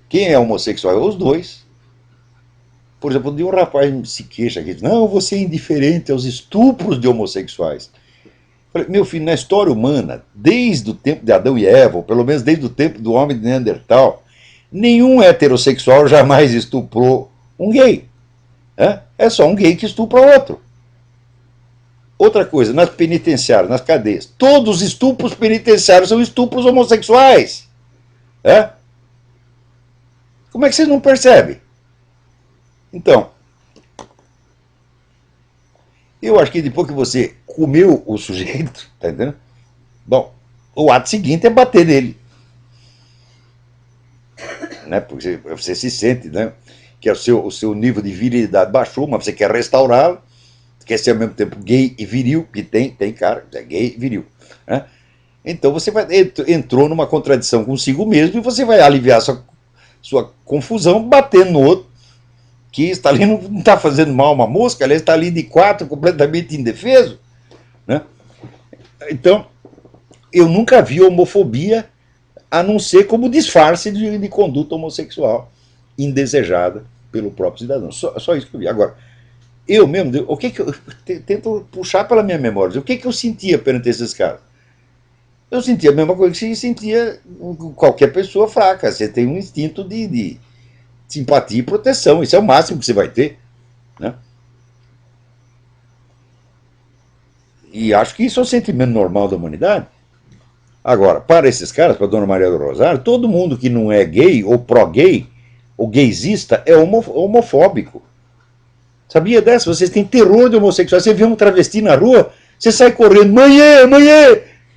Quem é homossexual é os dois. Por exemplo, um rapaz se queixa aqui, não, você é indiferente aos estupros de homossexuais. Meu filho, na história humana, desde o tempo de Adão e Eva, ou pelo menos desde o tempo do homem de Neandertal, nenhum heterossexual jamais estuprou um gay. É só um gay que estupra outro. Outra coisa, nas penitenciárias, nas cadeias, todos os estupros penitenciários são estupros homossexuais. Como é que vocês não percebem? Então, eu acho que depois que você comeu o sujeito, tá entendendo? Bom, o ato seguinte é bater nele. Né? Porque você se sente, né, que o seu nível de virilidade baixou, mas você quer restaurá-lo, quer ser ao mesmo tempo gay e viril, que tem cara, é gay e viril. Né? Então você entrou numa contradição consigo mesmo e você vai aliviar sua confusão batendo no outro, que está ali, não está fazendo mal uma mosca, ele está ali de quatro, completamente indefeso. Né? Então, eu nunca vi homofobia a não ser como disfarce de conduta homossexual indesejada pelo próprio cidadão. Só isso que eu vi. Agora, eu mesmo, o que eu tento puxar pela minha memória, o que eu sentia perante esses caras? Eu sentia a mesma coisa que sentia qualquer pessoa fraca. Você tem um instinto de simpatia e proteção. Isso é o máximo que você vai ter. Né? E acho que isso é o sentimento normal da humanidade. Agora, para esses caras, para a dona Maria do Rosário, todo mundo que não é gay ou pró-gay, ou gaysista, é homofóbico. Sabia dessa? Vocês têm terror de homossexual. Você vê um travesti na rua, você sai correndo, mãe,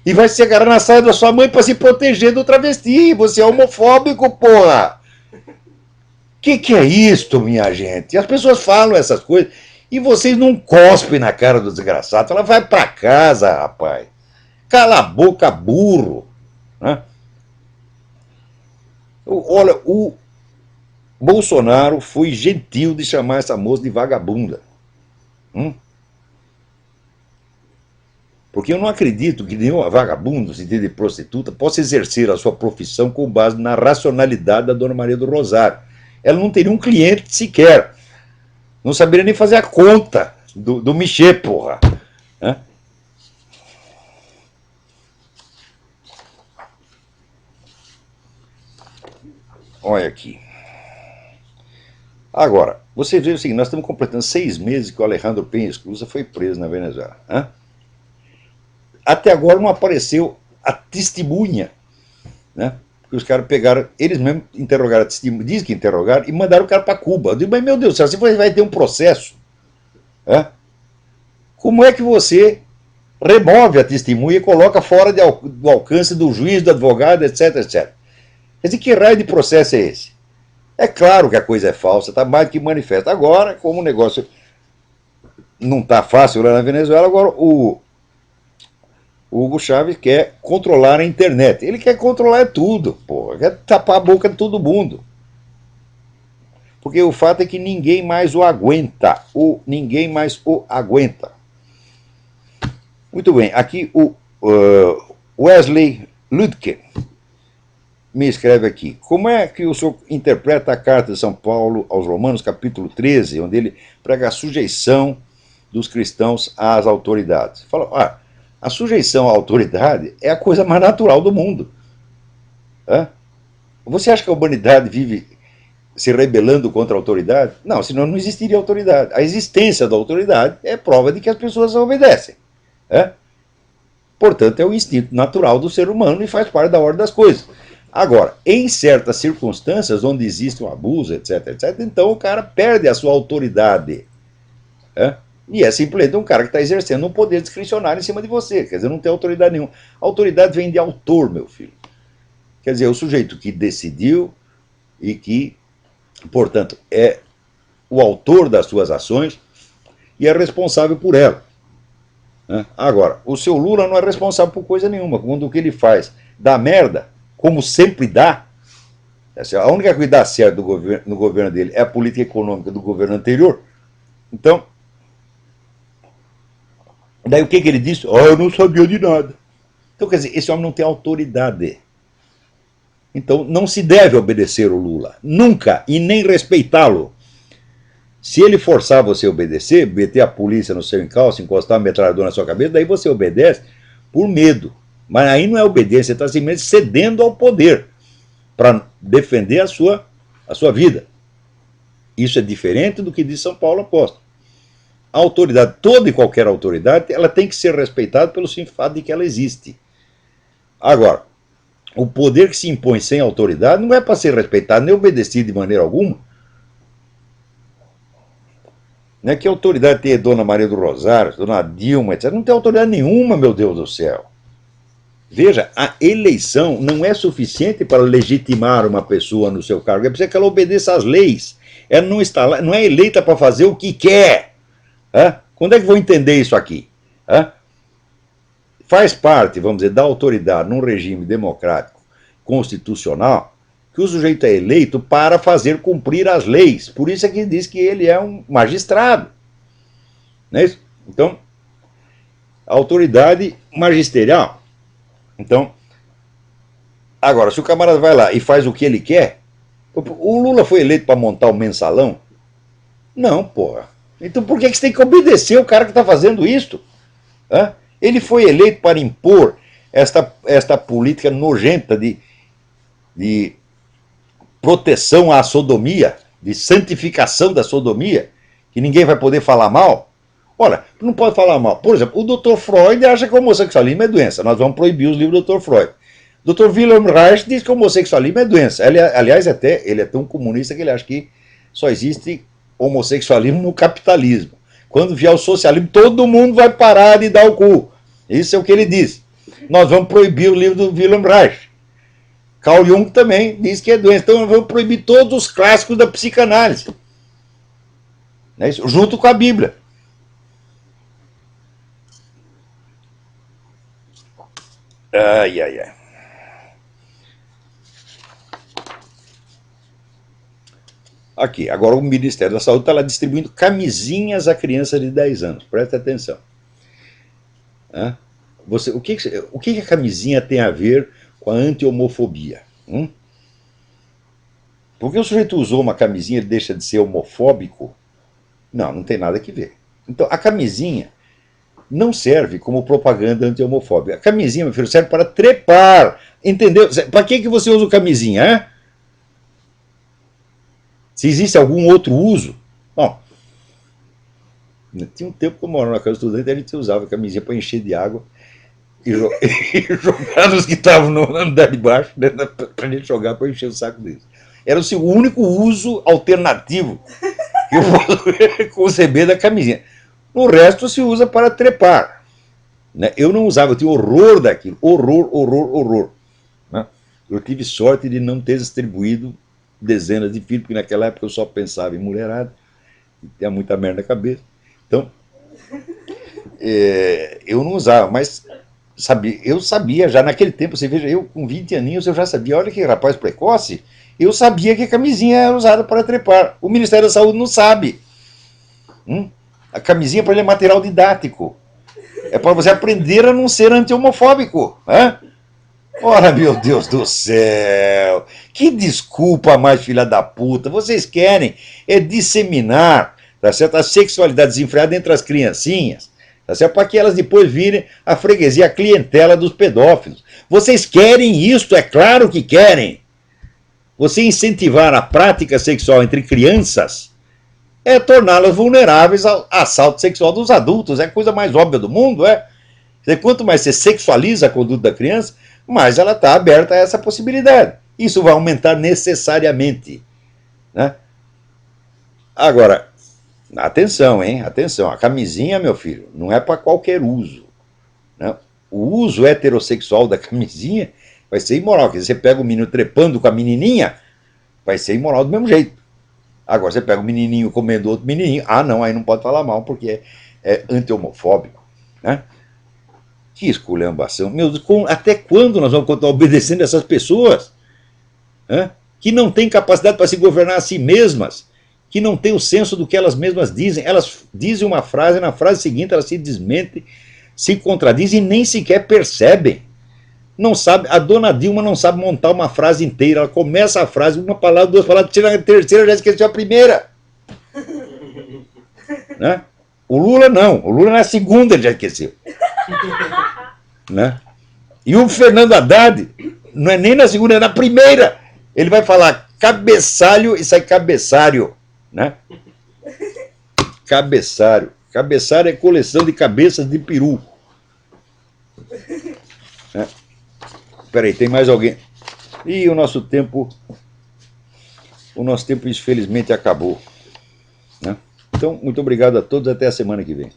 e vai se agarrar na saia da sua mãe para se proteger do travesti. Você é homofóbico, porra! Que é isto, minha gente? As pessoas falam essas coisas e vocês não cospem na cara do desgraçado. Ela vai para casa, rapaz. Cala a boca, burro. Né? Olha, o Bolsonaro foi gentil de chamar essa moça de vagabunda. Porque eu não acredito que nenhum vagabundo, no sentido de prostituta, possa exercer a sua profissão com base na racionalidade da dona Maria do Rosário. Ela não teria um cliente sequer. Não saberia nem fazer a conta do Michê, porra. Né? Olha aqui. Agora, você vê o seguinte, nós estamos completando 6 meses que o Alejandro Penha Esclusa foi preso na Venezuela. Hein? Até agora não apareceu a testemunha, né? Porque os caras pegaram, eles mesmos interrogaram a testemunha, dizem que interrogaram e mandaram o cara para Cuba. Eu digo, mas meu Deus do céu, você vai ter um processo. Hein? Como é que você remove a testemunha e coloca fora do alcance do juiz, do advogado, etc, etc. Quer dizer, que raio de processo é esse? É claro que a coisa é falsa, está mais do que manifesta. Agora, como o negócio não está fácil lá na Venezuela, agora o Hugo Chávez quer controlar a internet. Ele quer controlar tudo, porra. Quer tapar a boca de todo mundo. Porque o fato é que ninguém mais o aguenta. Ninguém mais o aguenta. Muito bem, aqui o Wesley Ludkin me escreve aqui. Como é que o senhor interpreta a carta de São Paulo aos Romanos, capítulo 13, onde ele prega a sujeição dos cristãos às autoridades? Fala, a sujeição à autoridade é a coisa mais natural do mundo. Você acha que a humanidade vive se rebelando contra a autoridade? Não, senão não existiria autoridade. A existência da autoridade é prova de que as pessoas obedecem. Portanto, é o instinto natural do ser humano e faz parte da ordem das coisas. Agora, em certas circunstâncias onde existe um abuso, etc, etc, então o cara perde a sua autoridade. E é simplesmente um cara que está exercendo um poder discricionário em cima de você. Quer dizer, não tem autoridade nenhuma. A autoridade vem de autor, meu filho. Quer dizer, o sujeito que decidiu e que, portanto, é o autor das suas ações e é responsável por ela. Agora, o seu Lula não é responsável por coisa nenhuma. Quando o que ele faz dá merda, como sempre dá, a única coisa que dá certo no governo dele é a política econômica do governo anterior. Então, daí o que ele disse? Eu não sabia de nada. Então, quer dizer, esse homem não tem autoridade. Então, não se deve obedecer o Lula. Nunca, e nem respeitá-lo. Se ele forçar você a obedecer, meter a polícia no seu encalço, encostar uma metralhadora na sua cabeça, daí você obedece por medo. Mas aí não é obediência, você está simplesmente cedendo ao poder para defender a sua vida. Isso é diferente do que diz São Paulo Apóstolo. A autoridade, toda e qualquer autoridade, ela tem que ser respeitada pelo simples fato de que ela existe. Agora, o poder que se impõe sem autoridade não é para ser respeitado nem obedecido de maneira alguma. Não é que autoridade tem Dona Maria do Rosário, Dona Dilma, etc. Não tem autoridade nenhuma, meu Deus do céu. Veja, a eleição não é suficiente para legitimar uma pessoa no seu cargo. É preciso que ela obedeça às leis. Ela não está lá, não é eleita para fazer o que quer. Quando é que vou entender isso aqui? Faz parte, vamos dizer, da autoridade num regime democrático constitucional que o sujeito é eleito para fazer cumprir as leis. Por isso é que diz que ele é um magistrado. Não é isso? Então, a autoridade magisterial. Então, agora, se o camarada vai lá e faz o que ele quer, o Lula foi eleito para montar o mensalão? Não, porra. Então por que você tem que obedecer o cara que está fazendo isso? Ele foi eleito para impor esta política nojenta de proteção à sodomia, de santificação da sodomia, que ninguém vai poder falar mal. Olha, não pode falar mal. Por exemplo, o Dr. Freud acha que o homossexualismo é doença. Nós vamos proibir os livros do Dr. Freud. O Dr. Wilhelm Reich diz que o homossexualismo é doença. Aliás, ele é tão comunista que ele acha que só existe homossexualismo no capitalismo. Quando vier o socialismo, todo mundo vai parar de dar o cu. Isso é o que ele diz. Nós vamos proibir o livro do Wilhelm Reich. Carl Jung também diz que é doença. Então nós vamos proibir todos os clássicos da psicanálise. Não é isso? Junto com a Bíblia. Ai, ai, ai. Aqui, agora o Ministério da Saúde está lá distribuindo camisinhas a crianças de 10 anos. Presta atenção. O que a camisinha tem a ver com a anti-homofobia? Porque o sujeito usou uma camisinha, ele deixa de ser homofóbico? Não, não tem nada que ver. Então, a camisinha não serve como propaganda anti-homofóbica. A camisinha, meu filho, serve para trepar. Entendeu? Para que você usa camisinha? Se existe algum outro uso, bom, tinha um tempo que eu morava na casa do estudante, a gente usava camisinha para encher de água e jogar nos que estavam no andar de baixo, né, para a gente jogar para encher o saco deles. Era assim, o único uso alternativo que eu posso conceber da camisinha. O resto se usa para trepar. Né? Eu não usava, eu tinha horror daquilo. Horror. Né? Eu tive sorte de não ter distribuído dezenas de filhos, porque naquela época eu só pensava em mulherada, tinha muita merda na cabeça. Então, eu não usava, mas eu sabia já naquele tempo, você veja, eu com 20 aninhos eu já sabia, olha que rapaz precoce, eu sabia que a camisinha era usada para trepar. O Ministério da Saúde não sabe. A camisinha para ele é material didático. É para você aprender a não ser anti-homofóbico. Né? Ora, meu Deus do céu, que desculpa mais filha da puta, vocês querem disseminar, tá certo, a sexualidade desenfreada entre as criancinhas, tá certo, para que elas depois virem a freguesia, a clientela dos pedófilos. Vocês querem isso, é claro que querem. Você incentivar a prática sexual entre crianças é torná-las vulneráveis ao assalto sexual dos adultos, é a coisa mais óbvia do mundo, é. Quanto mais você sexualiza a conduta da criança, mais ela está aberta a essa possibilidade. Isso vai aumentar necessariamente. Né? Agora, atenção, hein? Atenção. A camisinha, meu filho, não é para qualquer uso. Né? O uso heterossexual da camisinha vai ser imoral. Quer dizer, você pega o menino trepando com a menininha, vai ser imoral do mesmo jeito. Agora, você pega o menininho comendo outro menininho, não, aí não pode falar mal, porque é anti-homofóbico. Né? Que esculhambação. Meu Deus, até quando nós vamos continuar obedecendo essas pessoas? Que não têm capacidade para se governar a si mesmas, que não têm o senso do que elas mesmas dizem. Elas dizem uma frase, na frase seguinte elas se desmentem, se contradizem e nem sequer percebem. Não sabe, a dona Dilma não sabe montar uma frase inteira. Ela começa a frase, uma palavra, duas palavras, tira a terceira, já esqueceu a primeira. Né? O Lula não. O Lula na segunda ele já esqueceu. Né? E o Fernando Haddad não é nem na segunda, é na primeira. Ele vai falar cabeçalho e sai cabeçário. Né? Cabeçário. Cabeçário é coleção de cabeças de peru. Né? Peraí, tem mais alguém? Ih, o nosso tempo infelizmente acabou. Né? Então, muito obrigado a todos, até a semana que vem.